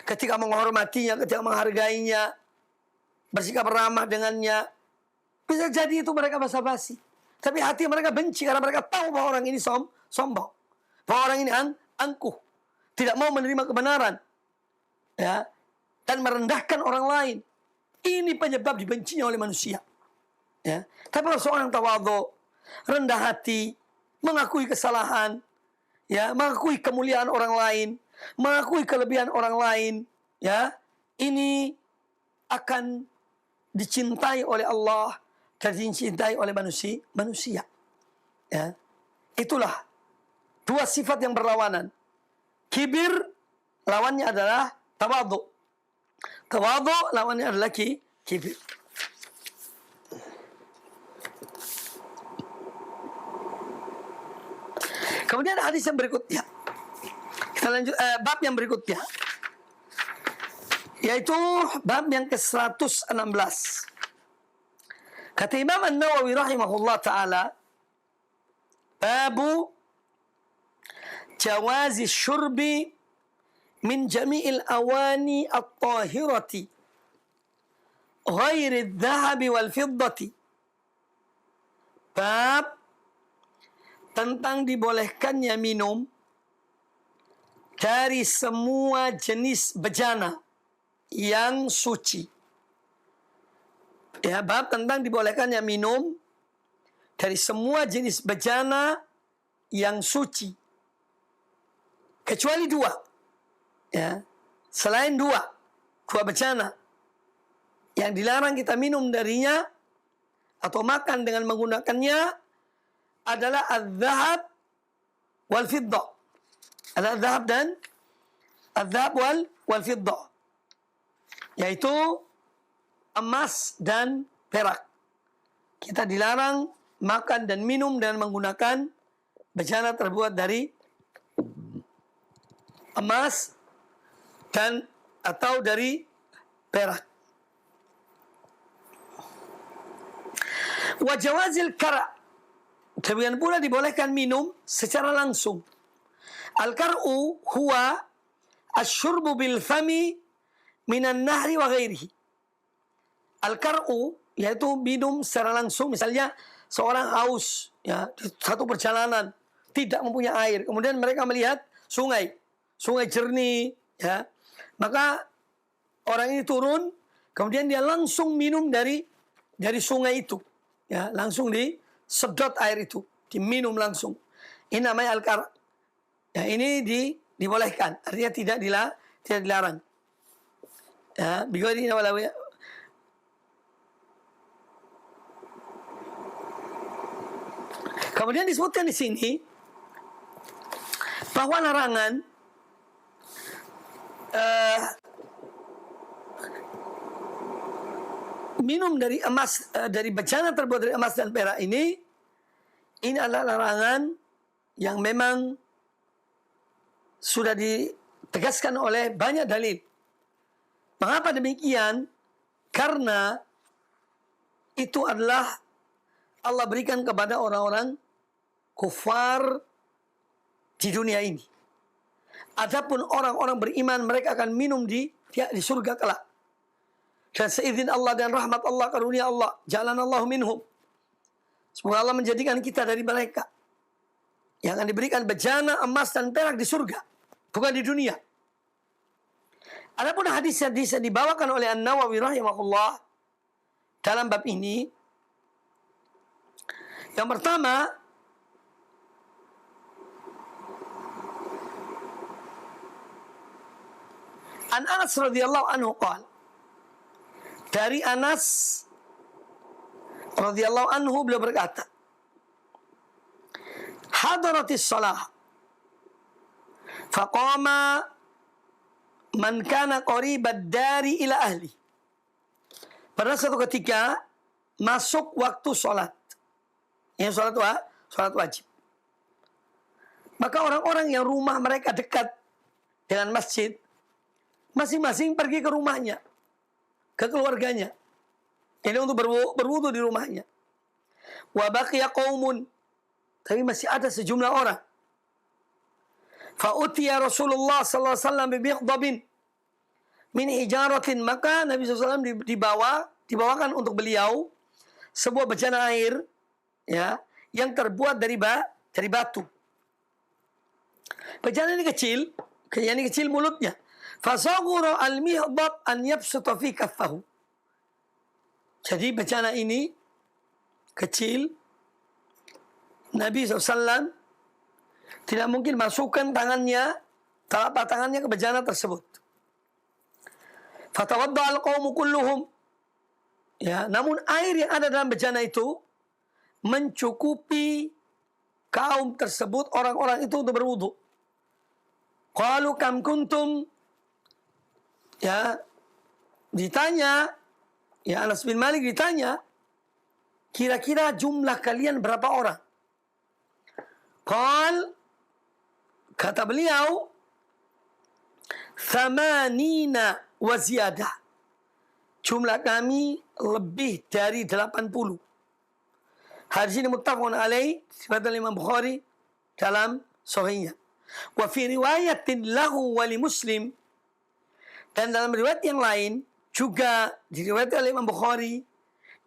Ketika menghormatinya, ketika menghargainya, bersikap ramah dengannya, bisa jadi itu mereka basa-basi. Tapi hati mereka benci karena mereka tahu bahwa orang ini sombong. Bahwa orang ini angkuh. Tidak mau menerima kebenaran. Ya, dan merendahkan orang lain. Ini penyebab dibencinya oleh manusia. Ya, tapi kalau seorang tawadhu, rendah hati, mengakui kesalahan, ya, mengakui kemuliaan orang lain, mengakui kelebihan orang lain, ya, ini akan dicintai oleh Allah dan dicintai oleh manusia. Ya, itulah dua sifat yang berlawanan. Kibir lawannya adalah tawadhu. Tawadhu lawannya adalah kibir. Kemudian hadis yang berikutnya. Kita lanjut bab yang berikutnya. Yaitu bab yang ke-116. Kata Imam An-Nawawi rahimahullah ta'ala, babu jawazi syurbi min jami'il awani at-tahirati ghairi adh-dhahabi wal fiddati. Bab tentang dibolehkannya minum dari semua jenis bejana yang suci. Ya, bab tentang dibolehkannya minum dari semua jenis bejana yang suci. Kecuali dua. Ya, selain dua bejana yang dilarang kita minum darinya atau makan dengan menggunakannya adalah al-dhahab wal fiddah. Al-dhahab dan al-dhahab wal fiddah, yaitu emas dan perak. Kita dilarang makan dan minum dan menggunakan bejana terbuat dari emas dan atau dari perak. Wa jawazil kara'. Kemudian pula dibolehkan minum secara langsung. Al-kar'u huwa asyurbu bil fami minan nahri wa ghairihi. Al-kar'u yaitu minum secara langsung. Misalnya seorang haus ya, di satu perjalanan tidak mempunyai air, kemudian mereka melihat sungai jernih ya. Maka orang ini turun, kemudian dia langsung minum dari sungai itu. Ya, langsung disedot air itu, diminum langsung. Ini namanya al-kar'. Ya, ini dibolehkan, artinya tidak dilarang. Ya, bighairi wala. Kemudian disebutkan di sini bahwa larangan minum dari emas, dari bejana terbuat dari emas dan perak ini adalah larangan yang memang sudah ditegaskan oleh banyak dalil. Mengapa demikian? Karena itu adalah Allah berikan kepada orang-orang kufar di dunia ini. Adapun orang-orang beriman, mereka akan minum di surga kelak. Dan seizin Allah dan rahmat Allah, karunia Allah, jalan Allah minhum. Semoga Allah menjadikan kita dari mereka yang akan diberikan bejana emas dan perak di surga, bukan di dunia. Adapun hadis-hadis yang dibawakan oleh An-Nawawi rahimahullah dalam bab ini, yang pertama, An Anas radhiyallahu anhu qala, dari Anas radhiyallahu anhu beliau berkata, hadaratis shalah faqama man kana qaribad dari ila ahli. Pada suatu ketika masuk waktu sholat. Ini sholat wajib. Maka orang-orang yang rumah mereka dekat dengan masjid, masing-masing pergi ke rumahnya, ke keluarganya. Ini untuk berwudu di rumahnya. Wa baqiya qaumun, tapi masih ada sejumlah orang. Fa utiya Rasulullah sallallahu alaihi wasallam bi biqdabin min hijaratin, maka Nabi SAW dibawakan untuk beliau sebuah bejana air ya, yang terbuat dari batu. Bejana ini kecil, kecil mulutnya. Fasaghura al-mihdab an yabsuta fi kaffahu. Jadi bejana ini kecil, Nabi SAW tidak mungkin masukkan telapak tangannya ke bejana tersebut. Fatawadda al-qawmu kulluhum. Ya, namun air yang ada dalam bejana itu mencukupi kaum tersebut, orang-orang itu untuk berwudu. Qalu kam kuntum, ya, ditanya, ya, Anas bin Malik ditanya, kira-kira jumlah kalian berapa orang? Kata beliau, thamanina wa ziyadah. Jumlah kami lebih dari 80. Hadis ini muttafaqun alaih, riwayat Imam Bukhari dalam sahihnya. Wa fi riwayatin lahu wa li Muslim, dan dalam riwayat yang lain juga diriwayatkan oleh Imam Bukhari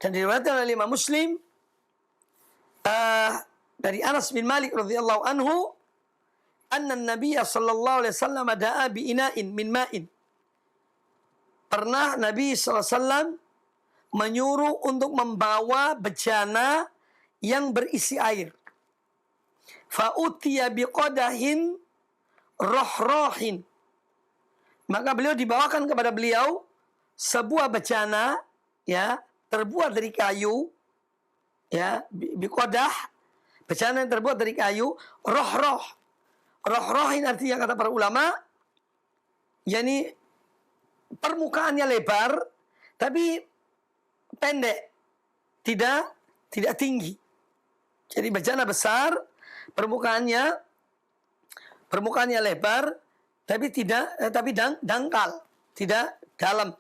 dan diriwayatkan oleh Imam Muslim dari Anas bin Malik radhiyallahu anhu, anna Nabi sallallahu alaihi wasallam da'a bi ina'in min ma'in. Pernah Nabi SAW menyuruh untuk membawa bejana yang berisi air. Fa'utiya biqadahin rohrohin. Maka beliau dibawakan kepada beliau sebuah bejana, ya, terbuat dari kayu, ya, biqadah, bejana yang terbuat dari kayu, rohroh. Rohrohin artinya, kata para ulama, yakni permukaannya lebar tapi pendek, tidak tinggi. Jadi bejana besar, permukaannya lebar tapi dangkal, tidak dalam.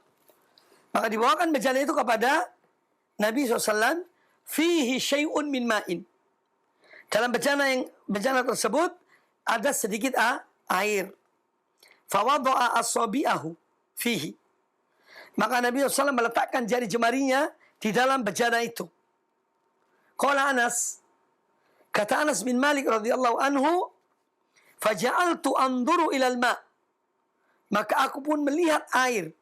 Maka dibawakan bejana itu kepada Nabi SAW, fihi syai'un min ma'in. Dalam bejana tersebut ada sedikit air. Fawadha'a asabi'ahu fihi. Maka Nabi SAW meletakkan jari jemarinya di dalam bejana itu. Qala Anas, kata Anas bin Malik radhiyallahu anhu, faja'altu anduru ilal ma'. Maka aku pun melihat air,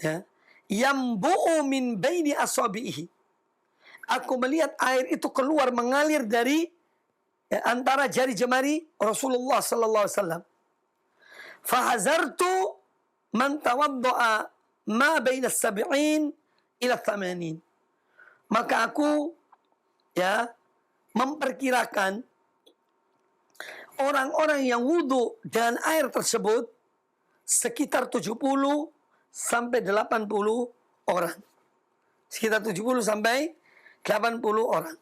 ya, yambu'u min baini asabihi. Aku melihat air itu keluar mengalir dari, ya, antara jari jemari Rasulullah sallallahu alaihi wasallam. Fahazartu man tawadda'a ma baina as-sab'in ila 80. Maka aku, ya, memperkirakan orang-orang yang wudu dan air tersebut sekitar 70 sampai 80 orang. Sekitar 70 sampai 80 orang.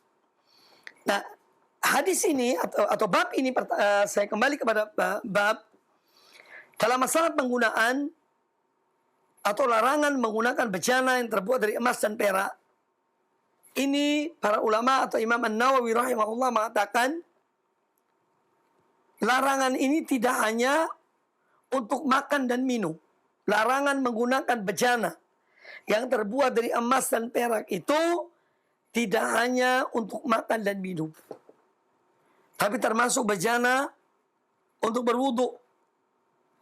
Nah, hadis ini atau bab ini, saya kembali kepada bab dalam masalah penggunaan atau larangan menggunakan bejana yang terbuat dari emas dan perak. Ini para ulama atau Imam An-Nawawi rahimahullah mengatakan, larangan ini tidak hanya untuk makan dan minum. Larangan menggunakan bejana yang terbuat dari emas dan perak itu tidak hanya untuk makan dan minum, tapi termasuk bejana untuk berwudu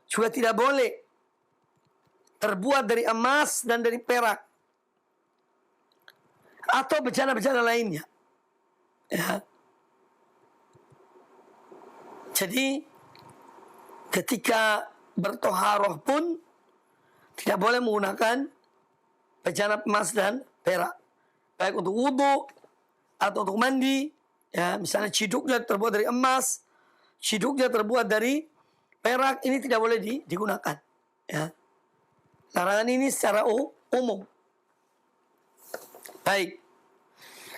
juga tidak boleh terbuat dari emas dan dari perak atau bejana-bejana lainnya, ya. Jadi ketika bertoharoh pun tidak boleh menggunakan bejana emas dan perak, baik untuk wudu atau untuk mandi, ya. Misalnya ciduknya terbuat dari emas, ciduknya terbuat dari perak, ini tidak boleh digunakan, ya. Larangan ini secara umum. Baik.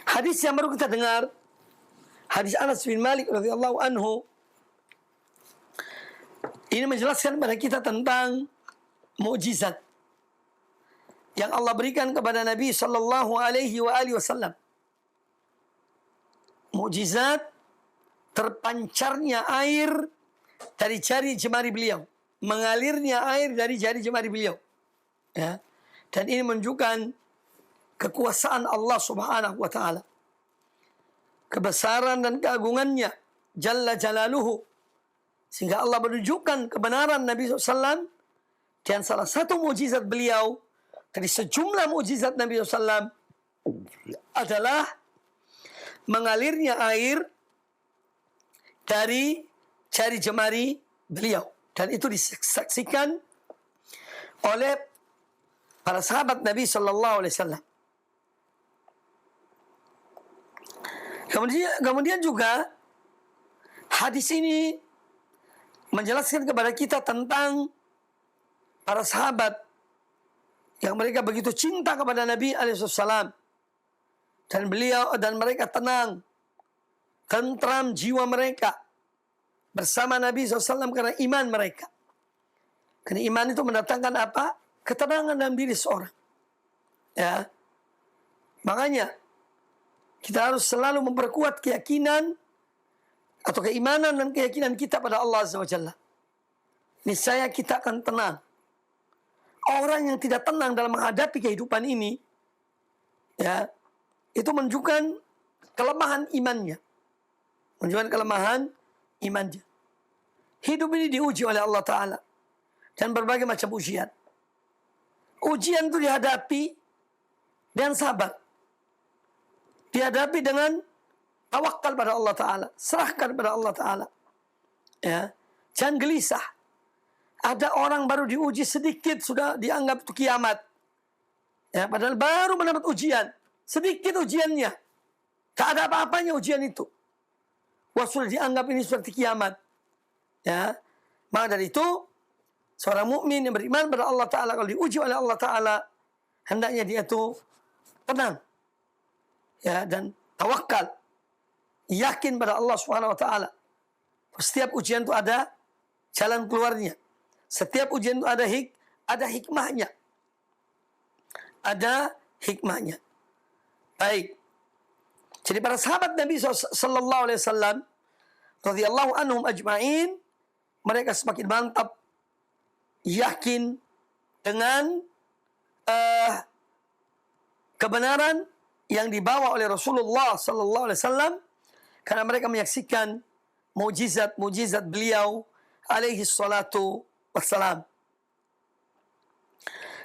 Hadis yang baru kita dengar, hadis Anas bin Malik radhiyallahu anhu, ini menjelaskan kepada kita tentang mukjizat yang Allah berikan kepada Nabi sallallahu alaihi wasallam. Mukjizat terpancarnya air dari jari jemari beliau, mengalirnya air dari jari jemari beliau, ya. Dan ini menunjukkan kekuasaan Allah Subhanahu wa taala, kebesaran dan keagungannya jalla jalaluhu, sehingga Allah menunjukkan kebenaran Nabi SAW. Dan salah satu mukjizat beliau dari sejumlah mukjizat Nabi SAW adalah mengalirnya air dari jari jemari beliau, dan itu disaksikan oleh para sahabat Nabi Sallallahu Alaihi Wasallam. Kemudian juga hadis ini menjelaskan kepada kita tentang para sahabat yang mereka begitu cinta kepada Nabi alaihissalam, dan mereka tenang, tentram jiwa mereka bersama Nabi SAW karena iman mereka. Karena iman itu mendatangkan apa? Ketenangan dalam diri seorang. Ya, makanya kita harus selalu memperkuat keyakinan atau keimanan dan keyakinan kita pada Allah Azza wa Jalla. Niscaya kita akan tenang. Orang yang tidak tenang dalam menghadapi kehidupan ini, ya, itu menunjukkan kelemahan imannya. Menunjukkan kelemahan imannya. Hidup ini diuji oleh Allah Ta'ala. Dan berbagai macam ujian. Ujian itu dihadapi dengan sabar. Dihadapi dengan tawakal pada Allah Ta'ala. Serahkan pada Allah Ta'ala. Ya. Jangan gelisah. Ada orang baru diuji sedikit sudah dianggap itu kiamat. Ya, padahal baru mendapat ujian. Sedikit ujiannya. Tak ada apa-apanya ujian itu. Wah, sudah dianggap ini seperti kiamat. Ya. Maka dari itu, seorang mukmin yang beriman pada Allah Ta'ala, kalau diuji oleh Allah Ta'ala, hendaknya dia itu tenang. Ya, dan tawakal. Yakin pada Allah Subhanahu wa Ta'ala. Setiap ujian itu ada jalan keluarnya. Setiap ujian itu ada hikmahnya. Ada hikmahnya. Baik. Jadi para sahabat Nabi sallallahu alaihi wasallam radhiyallahu anhum ajma'in, mereka semakin mantap yakin dengan kebenaran yang dibawa oleh Rasulullah sallallahu alaihi wasallam, karena mereka menyaksikan mujizat beliau alaihi salatu wassalam.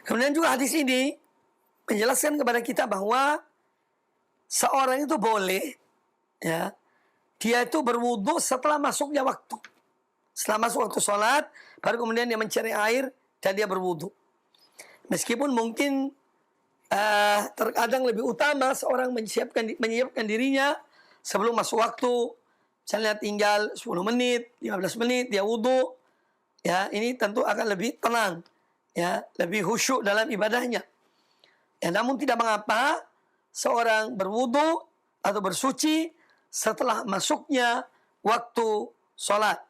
Kemudian juga hadis ini menjelaskan kepada kita bahwa seorang itu boleh, ya, dia itu berwudu setelah masuknya waktu. Setelah masuk waktu sholat, baru kemudian dia mencari air dan dia berwudu. Meskipun mungkin terkadang lebih utama seorang menyiapkan dirinya sebelum masuk waktu. Misalnya tinggal 10 menit, 15 menit, dia wudu. Ya, ini tentu akan lebih tenang. Ya, lebih khusyuk dalam ibadahnya. Ya, namun tidak mengapa seorang berwudu atau bersuci setelah masuknya waktu sholat.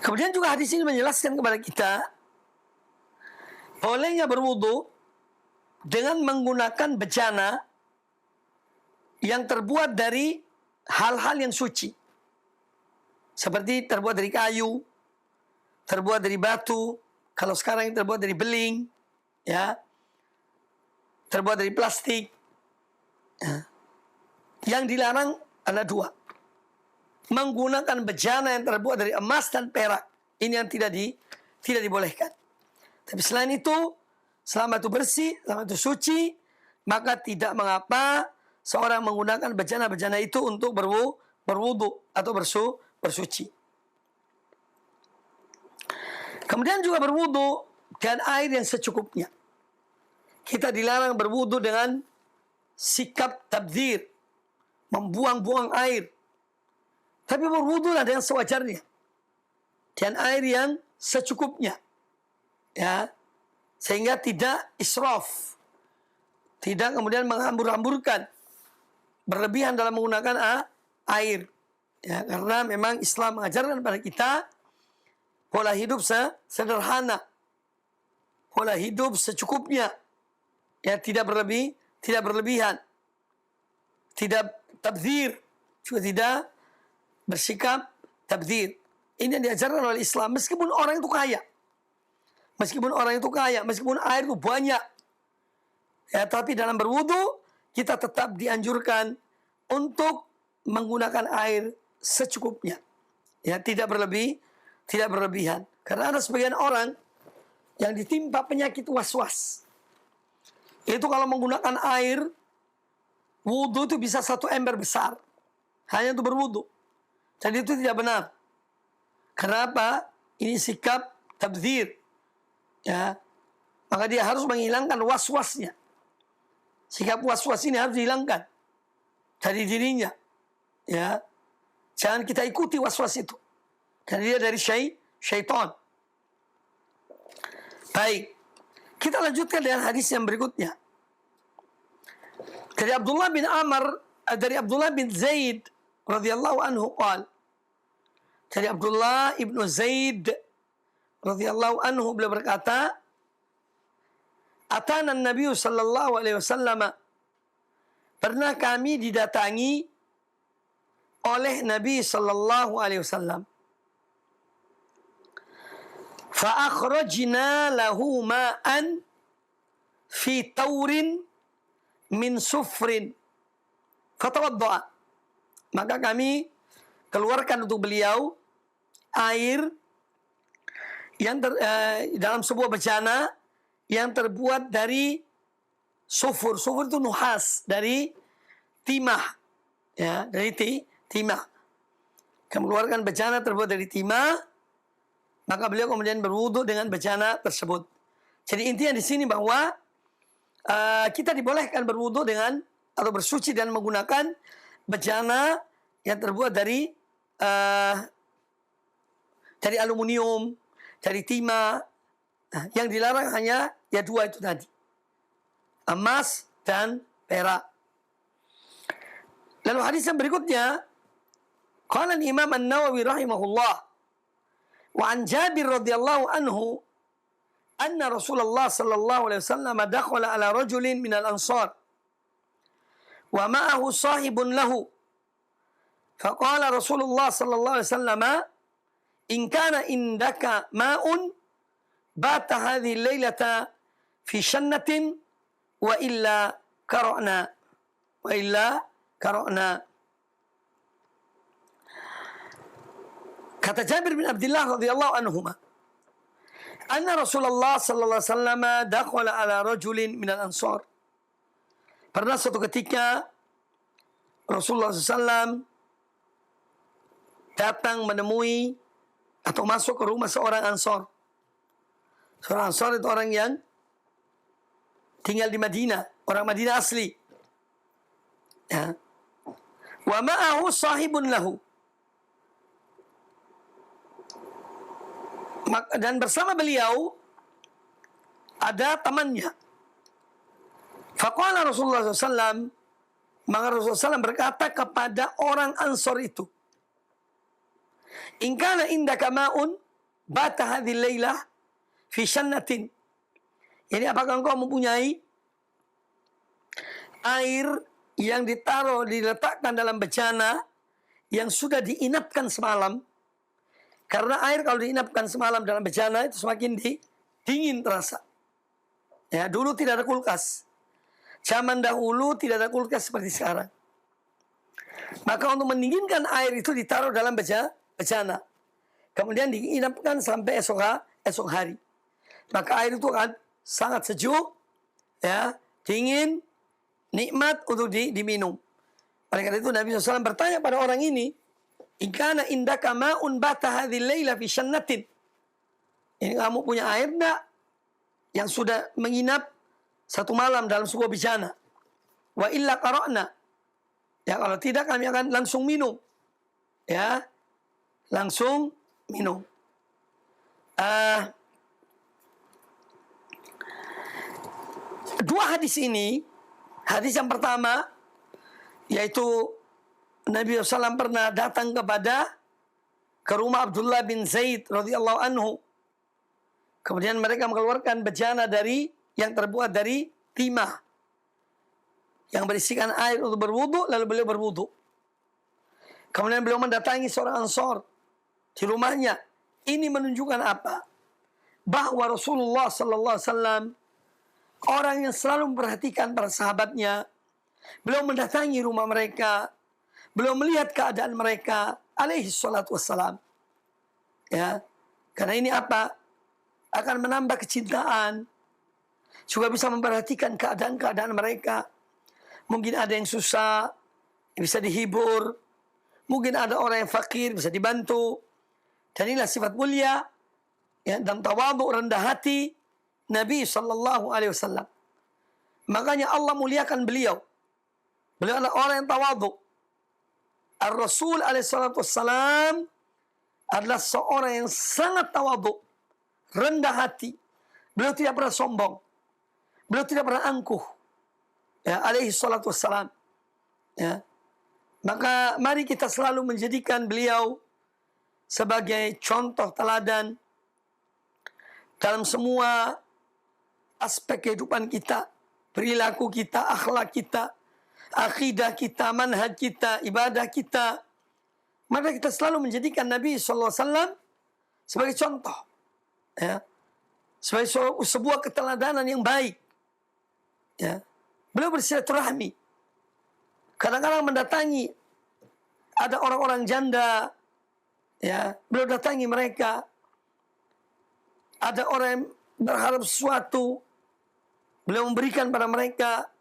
Kemudian juga hadis ini menjelaskan kepada kita bolehnya berwudu dengan menggunakan bejana yang terbuat dari hal-hal yang suci. Seperti terbuat dari kayu, terbuat dari batu, kalau sekarang yang terbuat dari beling, ya, terbuat dari plastik. Ya. Yang dilarang ada dua. Menggunakan bejana yang terbuat dari emas dan perak. Ini yang tidak dibolehkan. Tapi selain itu, selama itu bersih, selama itu suci, maka tidak mengapa seorang menggunakan bejana-bejana itu untuk berwudu atau bersuci. Kemudian juga berwudu dengan air yang secukupnya. Kita dilarang berwudu dengan sikap tabdzir, membuang-buang air. Tapi berwudulah dengan sewajarnya, dengan air yang secukupnya, ya, sehingga tidak israf, tidak kemudian menghambur-hamburkan, berlebihan dalam menggunakan air. Ya, karena memang Islam mengajarkan kepada kita pola hidup sederhana, pola hidup secukupnya, ya, tidak berlebihan, tidak tabdzir, juga tidak bersikap tabdzir. Ini yang diajarkan oleh Islam. Meskipun orang itu kaya, meskipun air itu banyak, ya, tapi dalam berwudu kita tetap dianjurkan untuk menggunakan air secukupnya, ya, tidak berlebihan. Karena ada sebagian orang yang ditimpa penyakit was-was. Itu kalau menggunakan air wudu itu bisa 1 ember besar hanya untuk berwudu. Jadi itu tidak benar. Kenapa? Ini sikap tabdzir. Ya. Maka dia harus menghilangkan was-wasnya. Sikap was-was ini harus dihilangkan dari dirinya. Ya, jangan kita ikuti was-was itu. Karena dia dari syaitan. Baik, kita lanjutkan dengan hadis yang berikutnya. Dari Abdullah bin Zaid radhiyallahu anhu qala. Dari Abdullah ibnu Zaid radhiyallahu anhu beliau berkata, Atana Nabi sallallahu alaihi wasallam, pernah kami didatangi oleh Nabi sallallahu alaihi wasallam. Fa akhrajna lahu ma'an fi taurin min sufrin fatawadda'a. Maka kami keluarkan untuk beliau air yang dalam sebuah bejana yang terbuat dari sufur. Sufur itu nuhas, dari timah. Ya, dari timah. Kami keluarkan bejana terbuat dari timah, maka beliau kemudian berwudu dengan bejana tersebut. Jadi intinya di sini bahwa kita dibolehkan berwudu dengan atau bersuci dan menggunakan bejana yang terbuat dari aluminium, dari timah. Yang dilarang hanya ya dua itu tadi, emas dan perak. Lalu hadis yang berikutnya, qala Imam An-Nawawi rahimahullah, wa an Jabir radhiyallahu anhu anna Rasulullah sallallahu alaihi wasallam dakhala ala rajulin minal ansar wa ma'ahu sahibun lahu. Faqala Rasulullah sallallahu alaihi wasallam, in kana indaka ma'un bata hadhihi laylata fi shannatin wa illa qara'na. Kata Jabir bin Abdullah radhiyallahu anhuma, anna Rasulullah sallallahu alaihi wasallam dakhala ala rajulin minal ansar. Pernah suatu ketika Rasulullah SAW datang menemui atau masuk ke rumah seorang ansar. Seorang ansar itu orang yang tinggal di Madinah, orang Madinah asli. Ya. Wa ma'ahu sahibun lahu. Dan bersama beliau ada temannya. Faqala Rasulullah SAW, maka Rasulullah SAW berkata kepada orang Ansor itu, in kana indaka ma'un bata hadhihi lailah fi shannatin. Jadi apakah engkau mempunyai air yang diletakkan dalam bejana yang sudah diinapkan semalam? Karena air kalau diinapkan semalam dalam bejana itu semakin dingin terasa. Ya, dulu tidak ada kulkas. Zaman dahulu tidak ada kulkas seperti sekarang. Maka untuk mendinginkan air itu ditaruh dalam bejana. Kemudian diinapkan sampai esok hari. Maka air itu akan sangat sejuk, ya, dingin, nikmat untuk diminum. Oleh karena itu Nabi SAW bertanya pada orang ini, in kana indaka ma'un bata hadhihi laila fi shannatin. Ini kamu punya air enggak yang sudah menginap satu malam dalam sebuah bejana? Wa illa qara'na. Ya, kalau tidak kami akan langsung minum. Ya, langsung minum. Dua hadis ini, hadis yang pertama yaitu Nabi SAW pernah datang ke rumah Abdullah bin Zaid radhiyallahu anhu. Kemudian mereka mengeluarkan bejana yang terbuat dari timah yang berisikan air untuk berwudu, lalu beliau berwudu. Kemudian beliau mendatangi seorang Ansor di rumahnya. Ini menunjukkan apa? Bahwa Rasulullah sallallahu alaihi wasallam orang yang selalu memperhatikan para sahabatnya. Beliau mendatangi rumah mereka, beliau melihat keadaan mereka alaihi salatu wassalam. Ya. Karena ini apa? Akan menambah kecintaan. Juga bisa memperhatikan keadaan-keadaan mereka. Mungkin ada yang susah, bisa dihibur. Mungkin ada orang yang fakir, bisa dibantu. Dan inilah sifat mulia, ya, dan tawadhu, rendah hati Nabi sallallahu alaihi wasallam. Makanya Allah muliakan beliau. Beliau adalah orang yang tawadhu. Ar-Rasul alaihissalatu wassalam adalah seorang yang sangat tawadhu, rendah hati. Beliau tidak pernah sombong. Beliau tidak pernah angkuh. Ya, alaihi salatu wassalam. Ya. Maka mari kita selalu menjadikan beliau sebagai contoh teladan dalam semua aspek kehidupan kita, perilaku kita, akhlak kita, akidah kita, manhaj kita, ibadah kita. Maka kita selalu menjadikan Nabi SAW sebagai contoh. Ya. Sebagai sebuah keteladanan yang baik. Ya. Beliau bersilaturahmi. Kadang-kadang mendatangi ada orang-orang janda. Ya. Beliau datangi mereka. Ada orang yang berharap sesuatu. Beliau memberikan pada mereka.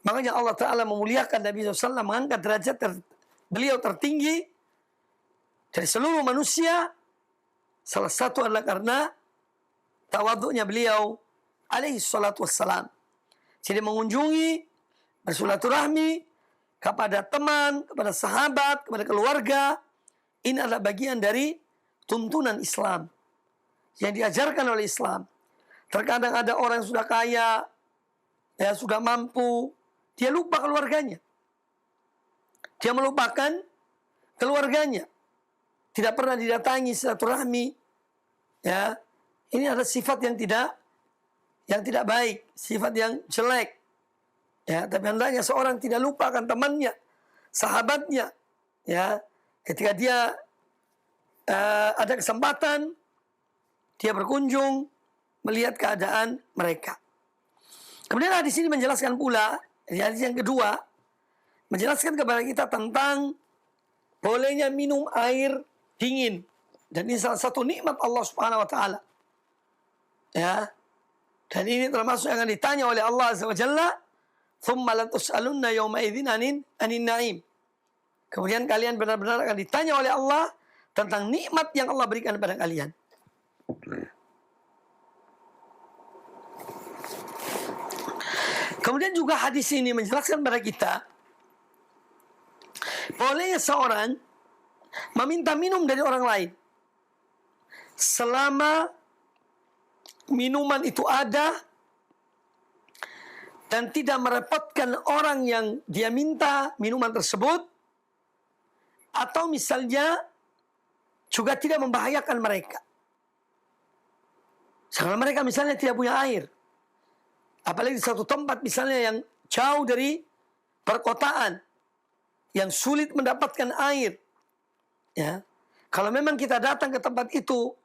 Makanya Allah Ta'ala memuliakan Nabi SAW, mengangkat derajat beliau tertinggi dari seluruh manusia. Salah satu adalah karena tawadhu'nya beliau alaihi salatu wassalam. Jadi mengunjungi, bersilaturahmi kepada teman, kepada sahabat, kepada keluarga. Ini adalah bagian dari tuntunan Islam yang diajarkan oleh Islam. Terkadang ada orang yang sudah kaya, ya sudah mampu, dia lupa keluarganya. Dia melupakan keluarganya. Tidak pernah didatangi silaturahmi. Ya, ini adalah sifat yang tidak baik, sifat yang jelek. Ya, tapi hendaknya seorang tidak lupakan temannya, sahabatnya. Ya, ketika dia ada kesempatan, dia berkunjung, melihat keadaan mereka. Kemudian hadis ini menjelaskan pula, hadis yang kedua, menjelaskan kepada kita tentang bolehnya minum air dingin. Dan ini salah satu nikmat Allah Subhanahu wa taala. Ya. Dan ini termasuk yang akan ditanya oleh Allah Azza wa Jalla, "Tsumma latus'alunna yawma idzin anin na'im." Kemudian kalian benar-benar akan ditanya oleh Allah tentang nikmat yang Allah berikan kepada kalian. Kemudian juga hadis ini menjelaskan kepada kita bolehnya seorang meminta minum dari orang lain selama minuman itu ada dan tidak merepotkan orang yang dia minta minuman tersebut, atau misalnya juga tidak membahayakan mereka. Karena mereka misalnya tidak punya air, apalagi di satu tempat misalnya yang jauh dari perkotaan, yang sulit mendapatkan air. Ya, kalau memang kita datang ke tempat itu,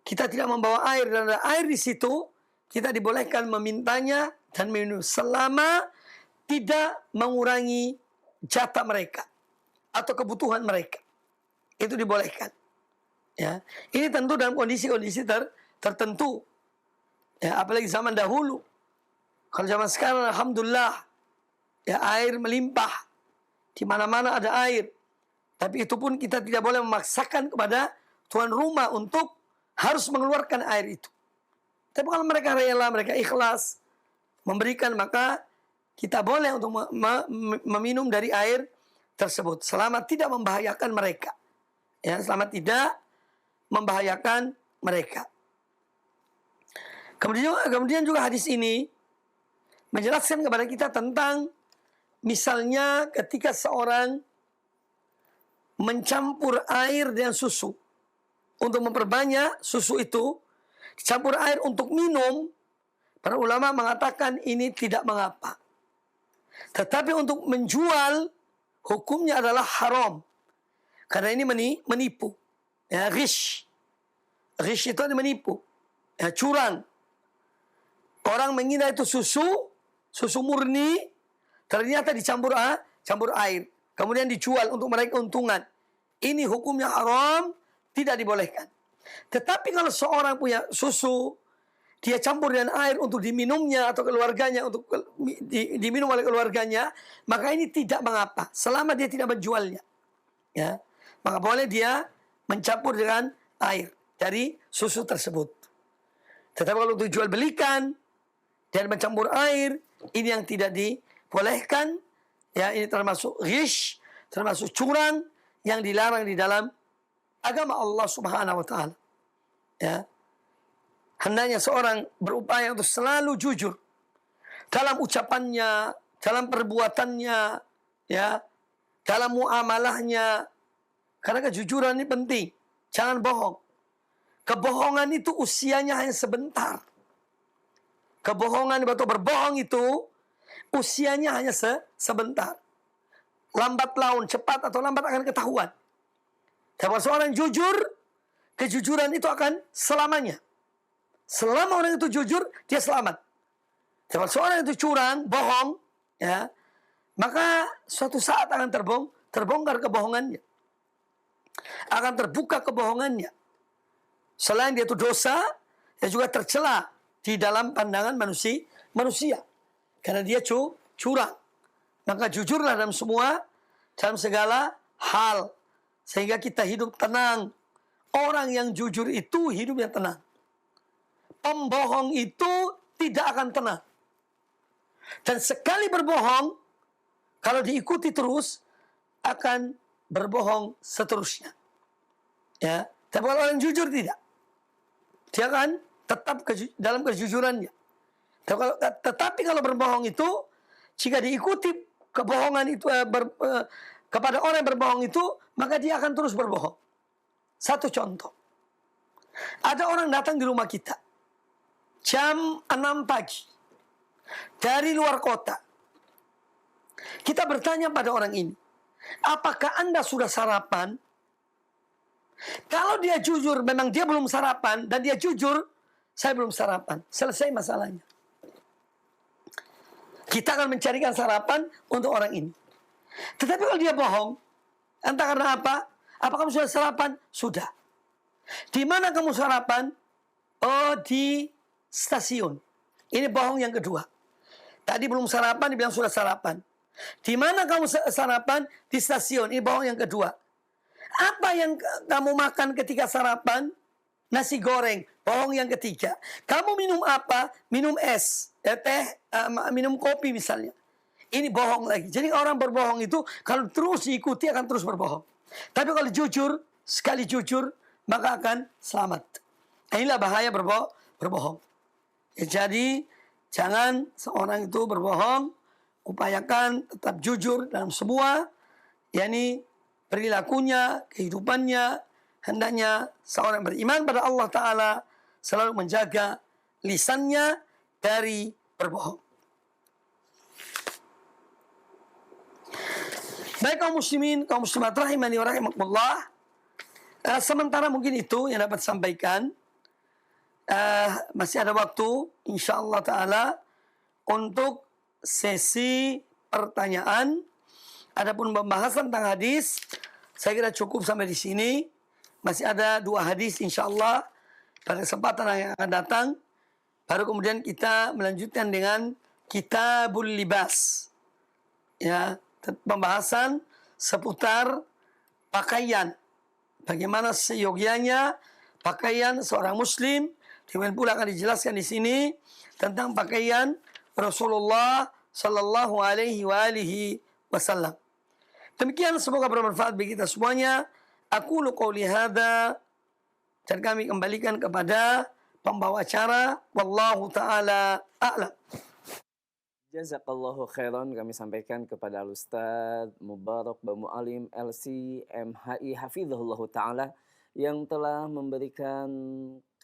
kita tidak membawa air dan ada air di situ, kita dibolehkan memintanya dan minum selama tidak mengurangi jatah mereka atau kebutuhan mereka. Itu dibolehkan. Ya, ini tentu dalam kondisi-kondisi tertentu. Ya, apalagi zaman dahulu. Kalau zaman sekarang alhamdulillah ya air melimpah. Di mana-mana ada air. Tapi itu pun kita tidak boleh memaksakan kepada tuan rumah untuk harus mengeluarkan air itu. Tapi kalau mereka rela, mereka ikhlas memberikan, maka kita boleh untuk meminum dari air tersebut selama tidak membahayakan mereka. Ya, selama tidak membahayakan mereka. Kemudian juga hadis ini menjelaskan kepada kita tentang misalnya ketika seorang mencampur air dengan susu untuk memperbanyak susu itu, dicampur air untuk minum, para ulama mengatakan ini tidak mengapa. Tetapi untuk menjual hukumnya adalah haram. Karena ini menipu. Ya, ghish. Ghish itu adalah menipu. Ya, curang. Orang mengira itu susu murni, ternyata dicampur campur air. Kemudian dijual untuk meraih keuntungan. Ini hukumnya haram, tidak dibolehkan. Tetapi kalau seorang punya susu, dia campur dengan air untuk diminumnya atau keluarganya, untuk diminum oleh keluarganya, maka ini tidak mengapa, selama dia tidak menjualnya. Ya, maka boleh dia mencampur dengan air dari susu tersebut. Tetapi kalau untuk jual belikan dan mencampur air, ini yang tidak dibolehkan. Ya, ini termasuk ghish, termasuk curang yang dilarang di dalam agama Allah Subhanahu wa taala. Ya. Hendaknya seorang berupaya untuk selalu jujur dalam ucapannya, dalam perbuatannya, ya, dalam muamalahnya. Karena kejujuran ini penting. Jangan bohong. Kebohongan itu usianya hanya sebentar. Kebohongan atau berbohong itu usianya hanya sebentar. Lambat laun, cepat atau lambat akan ketahuan. Kalau seorang jujur, kejujuran itu akan selamanya. Selama orang itu jujur, dia selamat. Kalau seorang itu curang, bohong, ya, maka suatu saat akan terbongkar kebohongannya. Akan terbuka kebohongannya. Selain dia itu dosa, dia juga tercela di dalam pandangan manusia. Karena dia curang. Maka jujurlah dalam segala hal. Sehingga kita hidup tenang. Orang yang jujur itu hidupnya tenang. Pembohong itu tidak akan tenang. Dan sekali berbohong, kalau diikuti terus, akan berbohong seterusnya. Ya, tapi kalau orang jujur tidak. Dia akan tetap dalam kejujurannya. Tetapi kalau berbohong itu, jika diikuti kebohongan itu kepada orang yang berbohong itu, maka dia akan terus berbohong. Satu contoh. Ada orang datang di rumah kita. Jam 6 pagi. Dari luar kota. Kita bertanya pada orang ini. Apakah Anda sudah sarapan? Kalau dia jujur, memang dia belum sarapan, dan dia jujur, saya belum sarapan. Selesai masalahnya. Kita akan mencarikan sarapan untuk orang ini. Tetapi kalau dia bohong, entah karena apa? Apa kamu sudah sarapan? Sudah. Di mana kamu sarapan? Oh, di stasiun. Ini bohong yang kedua. Tadi belum sarapan, dibilang sudah sarapan. Di mana kamu sarapan? Di stasiun. Ini bohong yang kedua. Apa yang kamu makan ketika sarapan? Nasi goreng. Bohong yang ketiga. Kamu minum apa? Minum es, teh, minum kopi misalnya. Ini bohong lagi. Jadi orang berbohong itu kalau terus diikuti akan terus berbohong. Tapi kalau jujur, sekali jujur, maka akan selamat. Inilah bahaya berbohong. Ya, jadi jangan seorang itu berbohong. Upayakan tetap jujur dalam semua, yakni perilakunya, kehidupannya. Hendaknya seorang beriman pada Allah Ta'ala selalu menjaga lisannya dari berbohong. Baik kaum muslimin, kaum muslimat rahimani wa rahimakumullah. Sementara mungkin itu yang dapat sampaikan. Masih ada waktu insyaallah Ta'ala untuk sesi pertanyaan. Adapun pembahasan tentang hadis, saya kira cukup sampai di sini. Masih ada 2 hadis insyaallah pada kesempatan yang akan datang. Baru kemudian kita melanjutkan dengan Kitabul Libas. Ya, pembahasan seputar pakaian. Bagaimana seyogianya pakaian seorang muslim. Kemudian pula akan dijelaskan di sini tentang pakaian Rasulullah sallallahu alaihi wasallam. Demikian, semoga bermanfaat bagi kita semuanya. Aku qouli hadza, dan kami kembalikan kepada pembawa acara. Wallahu taala a'lam. Jazakallahu khairan, kami sampaikan kepada Al-Ustaz Mubarak Bamu'alim LC MHI Hafizahullah Ta'ala yang telah memberikan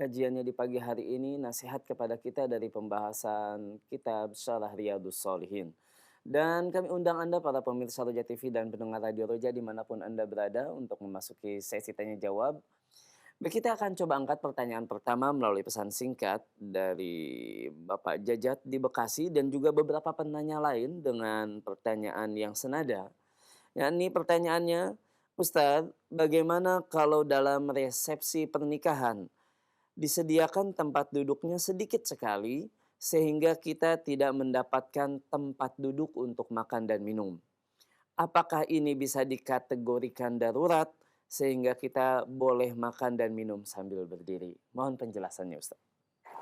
kajiannya di pagi hari ini, nasihat kepada kita dari pembahasan kitab Syarah Riyadhus Shalihin. Dan kami undang Anda para pemirsa Roja TV dan pendengar Radio Roja dimanapun Anda berada untuk memasuki sesi tanya jawab. Baik, kita akan coba angkat pertanyaan pertama melalui pesan singkat dari Bapak Jajat di Bekasi dan juga beberapa penanya lain dengan pertanyaan yang senada. Ya, ini pertanyaannya, Ustadz, bagaimana kalau dalam resepsi pernikahan disediakan tempat duduknya sedikit sekali sehingga kita tidak mendapatkan tempat duduk untuk makan dan minum? Apakah ini bisa dikategorikan darurat sehingga kita boleh makan dan minum sambil berdiri? Mohon penjelasannya, Ustaz.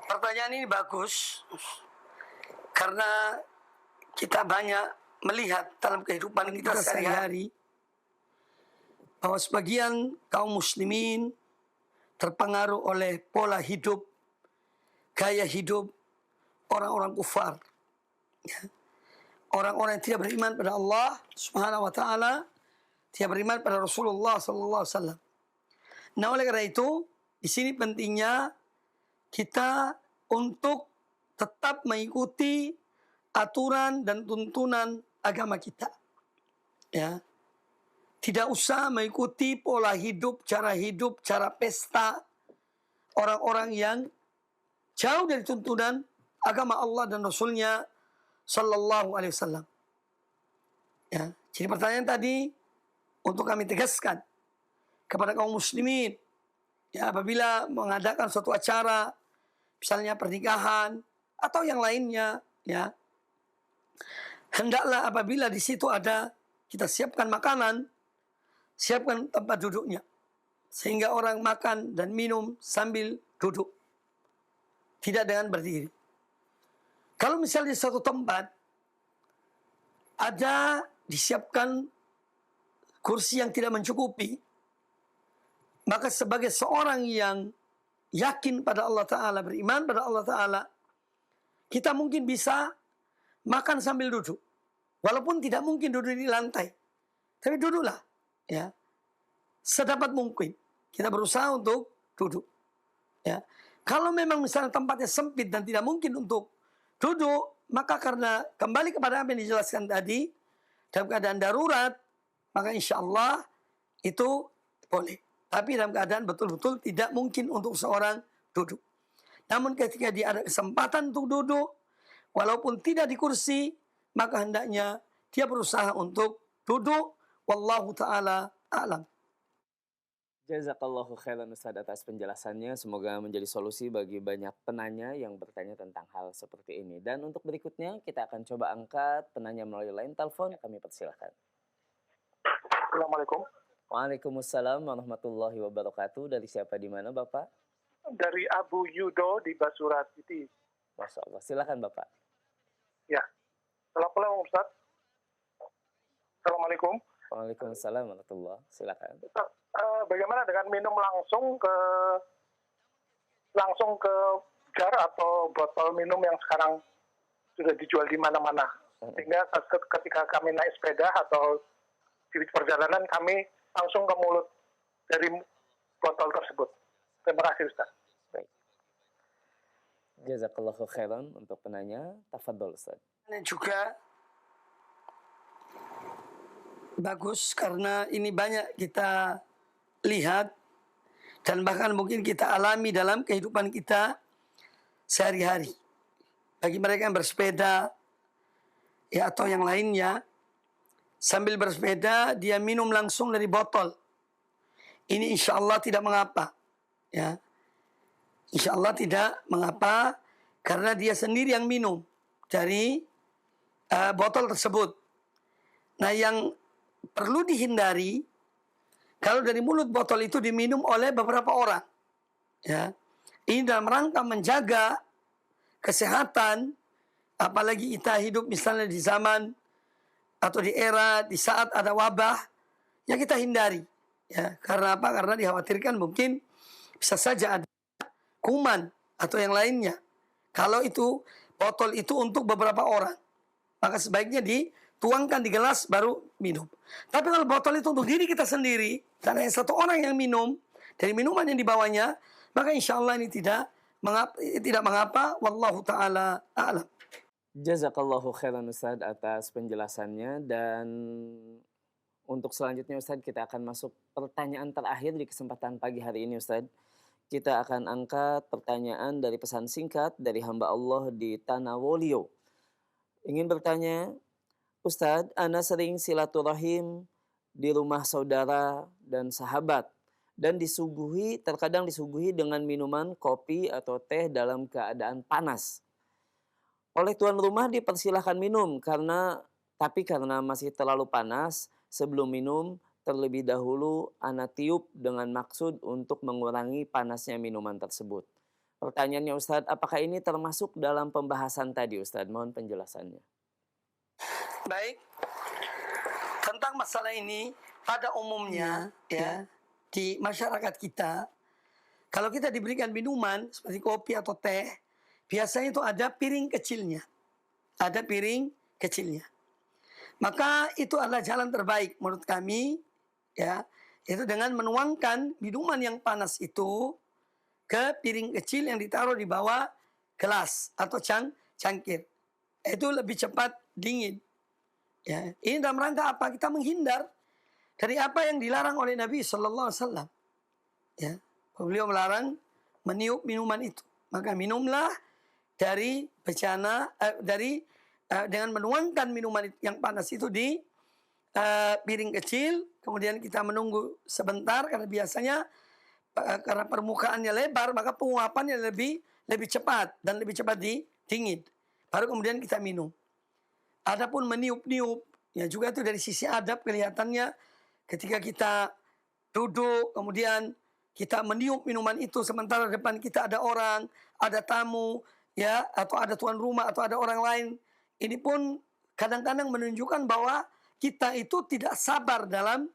Pertanyaan ini bagus karena kita banyak melihat dalam kehidupan kita sehari-hari bahwa sebagian kaum muslimin terpengaruh oleh pola hidup, gaya hidup orang-orang kufar. Orang-orang yang tidak beriman pada Allah Subhanahu wa taala, tidak beriman pada Rasulullah sallallahu alaihi wasallam. Nah, oleh karena itu, di sini pentingnya kita untuk tetap mengikuti aturan dan tuntunan agama kita. Ya. Tidak usah mengikuti pola hidup, cara pesta orang-orang yang jauh dari tuntunan agama Allah dan Rasulnya sallallahu alaihi wasallam. Ya. Jadi pertanyaan tadi untuk kami tegaskan kepada kaum muslimin, ya, apabila mengadakan suatu acara, misalnya pernikahan atau yang lainnya, ya, hendaklah apabila di situ ada, kita siapkan makanan, siapkan tempat duduknya, sehingga orang makan dan minum sambil duduk, tidak dengan berdiri. Kalau misalnya di satu tempat ada disiapkan kursi yang tidak mencukupi, maka sebagai seorang yang yakin pada Allah Ta'ala, beriman pada Allah Ta'ala, kita mungkin bisa makan sambil duduk. Walaupun tidak mungkin duduk di lantai. Tapi duduklah. Ya. Sedapat mungkin. Kita berusaha untuk duduk. Ya. Kalau memang misalnya tempatnya sempit dan tidak mungkin untuk duduk, maka karena kembali kepada apa yang dijelaskan tadi, dalam keadaan darurat, maka insya Allah itu boleh. Tapi dalam keadaan betul-betul tidak mungkin untuk seorang duduk. Namun ketika dia ada kesempatan untuk duduk, walaupun tidak di kursi, maka hendaknya dia berusaha untuk duduk. Wallahu ta'ala a'lam. Jazakallahu khairan Ustadz atas penjelasannya. Semoga menjadi solusi bagi banyak penanya yang bertanya tentang hal seperti ini. Dan untuk berikutnya kita akan coba angkat penanya melalui line telepon. Kami persilahkan. Assalamualaikum. Waalaikumsalam warahmatullahi wabarakatuh. Dari siapa di mana Bapak? Dari Abu Yudo di Basura City. Masya Allah. Silakan Bapak. Ya. Assalamualaikum Ustaz. Assalamualaikum. Waalaikumsalam warahmatullahi wabarakatuh. Silakan. Ustaz, bagaimana dengan minum langsung ke jar atau botol minum yang sekarang sudah dijual di mana-mana? Sehingga ketika kami naik sepeda atau di perjalanan kami langsung ke mulut dari botol tersebut. Terima kasih Ustaz. Baik. Jazakallahu khairan untuk penanya. Tafadhol Ustaz. Juga bagus karena ini banyak kita lihat dan bahkan mungkin kita alami dalam kehidupan kita sehari-hari. Bagi mereka yang bersepeda ya atau yang lainnya, sambil bersepeda dia minum langsung dari botol. Ini insya Allah tidak mengapa. Ya. Insya Allah tidak mengapa karena dia sendiri yang minum dari botol tersebut. Nah, yang perlu dihindari kalau dari mulut botol itu diminum oleh beberapa orang. Ya. Ini dalam rangka menjaga kesehatan, apalagi kita hidup misalnya di zaman atau di era di saat ada wabah, yang kita hindari. Ya, karena apa? Karena dikhawatirkan mungkin bisa saja ada kuman atau yang lainnya. Kalau itu botol itu untuk beberapa orang, maka sebaiknya dituangkan di gelas baru minum. Tapi kalau botol itu untuk diri kita sendiri, karena satu orang yang minum dari minuman yang dibawanya, maka insya Allah ini tidak mengapa. Wallahu ta'ala a'lam. Jazakallahu khairan Ustaz atas penjelasannya. Dan untuk selanjutnya Ustaz, kita akan masuk pertanyaan terakhir di kesempatan pagi hari ini Ustaz. Kita akan angkat pertanyaan dari pesan singkat dari hamba Allah di Tanah Wolio. Ingin bertanya, Ustaz, ana sering silaturahim di rumah saudara dan sahabat dan terkadang disuguhi dengan minuman kopi atau teh dalam keadaan panas. Oleh tuan rumah dipersilahkan minum tapi karena masih terlalu panas, sebelum minum terlebih dahulu ana tiup dengan maksud untuk mengurangi panasnya minuman tersebut. Pertanyaannya Ustadz, apakah ini termasuk dalam pembahasan tadi Ustadz? Mohon penjelasannya. Baik. tentang masalah ini pada umumnya ya di masyarakat kita, kalau kita diberikan minuman seperti kopi atau teh, biasanya itu ada piring kecilnya. Ada piring kecilnya. Maka itu adalah jalan terbaik menurut kami, ya, itu dengan menuangkan minuman yang panas itu ke piring kecil yang ditaruh di bawah gelas atau cangkir. Itu lebih cepat dingin. Ya, ini dalam rangka apa? Kita menghindar dari apa yang dilarang oleh Nabi Sallallahu Alaihi Wasallam. Ya, beliau melarang meniup minuman itu. Maka minumlah dari dengan menuangkan minuman yang panas itu di piring kecil, kemudian kita menunggu sebentar karena biasanya karena permukaannya lebar maka penguapannya lebih cepat dan lebih cepat dingin. Baru kemudian kita minum. Adapun meniup-niup, ya juga itu dari sisi adab kelihatannya ketika kita duduk kemudian kita meniup minuman itu sementara depan kita ada orang, ada tamu, ya, atau ada tuan rumah atau ada orang lain. Ini pun kadang-kadang menunjukkan bahwa kita itu tidak sabar dalam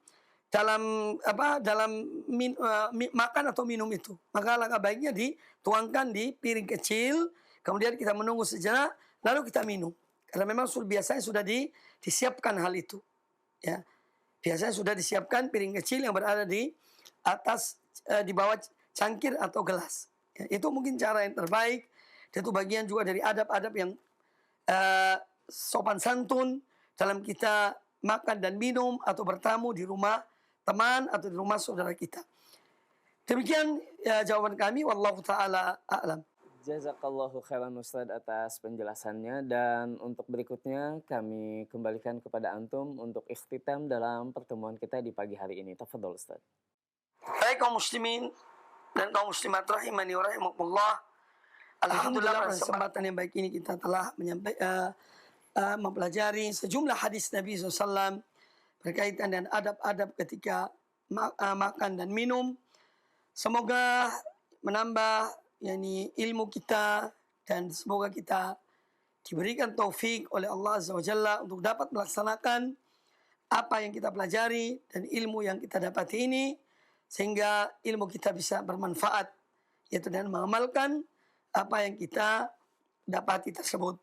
makan atau minum itu. Maka langkah baiknya dituangkan di piring kecil, kemudian kita menunggu sejenak, lalu kita minum. Karena memang biasanya sudah disiapkan hal itu. Ya, biasanya sudah disiapkan piring kecil yang berada di atas, di bawah cangkir atau gelas. Ya, itu mungkin cara yang terbaik. Itu bagian juga dari adab-adab yang sopan santun dalam kita makan dan minum atau bertamu di rumah teman atau di rumah saudara kita. Demikian ya, jawaban kami. Wallahu ta'ala a'lam. Jazakallahu khairan Ustadz atas penjelasannya, dan untuk berikutnya kami kembalikan kepada Antum untuk ikhtitam dalam pertemuan kita di pagi hari ini. Tafadhol Ustadz. Baik kaum muslimin dan kaum muslimat rahimani wa rahimakumullah. Alhamdulillah pada kesempatan yang baik ini kita telah mempelajari sejumlah hadis Nabi SAW berkaitan dengan adab-adab ketika makan dan minum. Semoga menambah ilmu kita dan semoga kita diberikan taufik oleh Allah Azza wa Jalla untuk dapat melaksanakan apa yang kita pelajari dan ilmu yang kita dapati ini sehingga ilmu kita bisa bermanfaat, yaitu dengan mengamalkan apa yang kita dapati tersebut.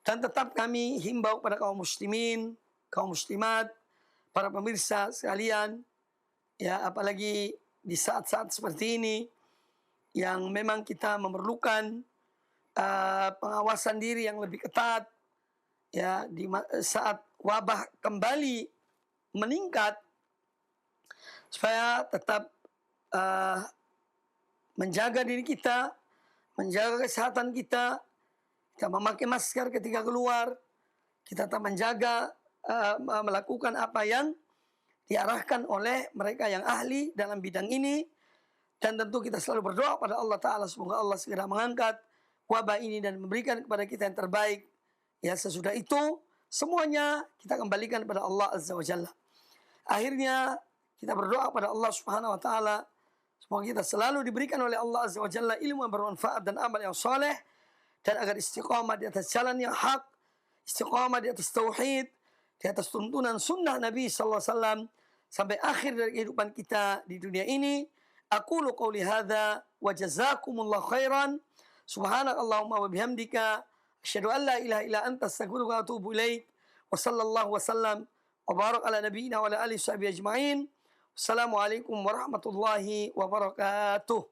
Dan tetap kami himbau pada kaum muslimin, kaum muslimat, para pemirsa sekalian, ya apalagi di saat-saat seperti ini yang memang kita memerlukan pengawasan diri yang lebih ketat, ya di saat wabah kembali meningkat, supaya tetap menjaga diri kita, menjaga kesehatan kita, kita memakai masker ketika keluar, kita tetap menjaga melakukan apa yang diarahkan oleh mereka yang ahli dalam bidang ini. Dan tentu kita selalu berdoa pada Allah Ta'ala semoga Allah segera mengangkat wabah ini dan memberikan kepada kita yang terbaik. Ya, sesudah itu semuanya kita kembalikan kepada Allah Azza wa Jalla. Akhirnya kita berdoa pada Allah Subhanahu wa Ta'ala semoga kita selalu diberikan oleh Allah Azza wa Jalla ilmu yang bermanfaat dan amal yang soleh, dan agar istiqamah di atas jalan yang hak, istiqamah di atas tauhid, di atas tuntunan sunnah Nabi sallallahu alaihi wasallam sampai akhir dari kehidupan kita di dunia ini. Aqulu qawli hadza wa jazakumullahu khairan. Subhanakallahumma wa bihamdika asyhadu an la ilaha illa anta astaghfiruka wa atubu ilaik. Wa sallallahu wasallam wa barak ala nabiyyina wa ala alihi washabihi ajma'in. Assalamualaikum warahmatullahi wabarakatuh.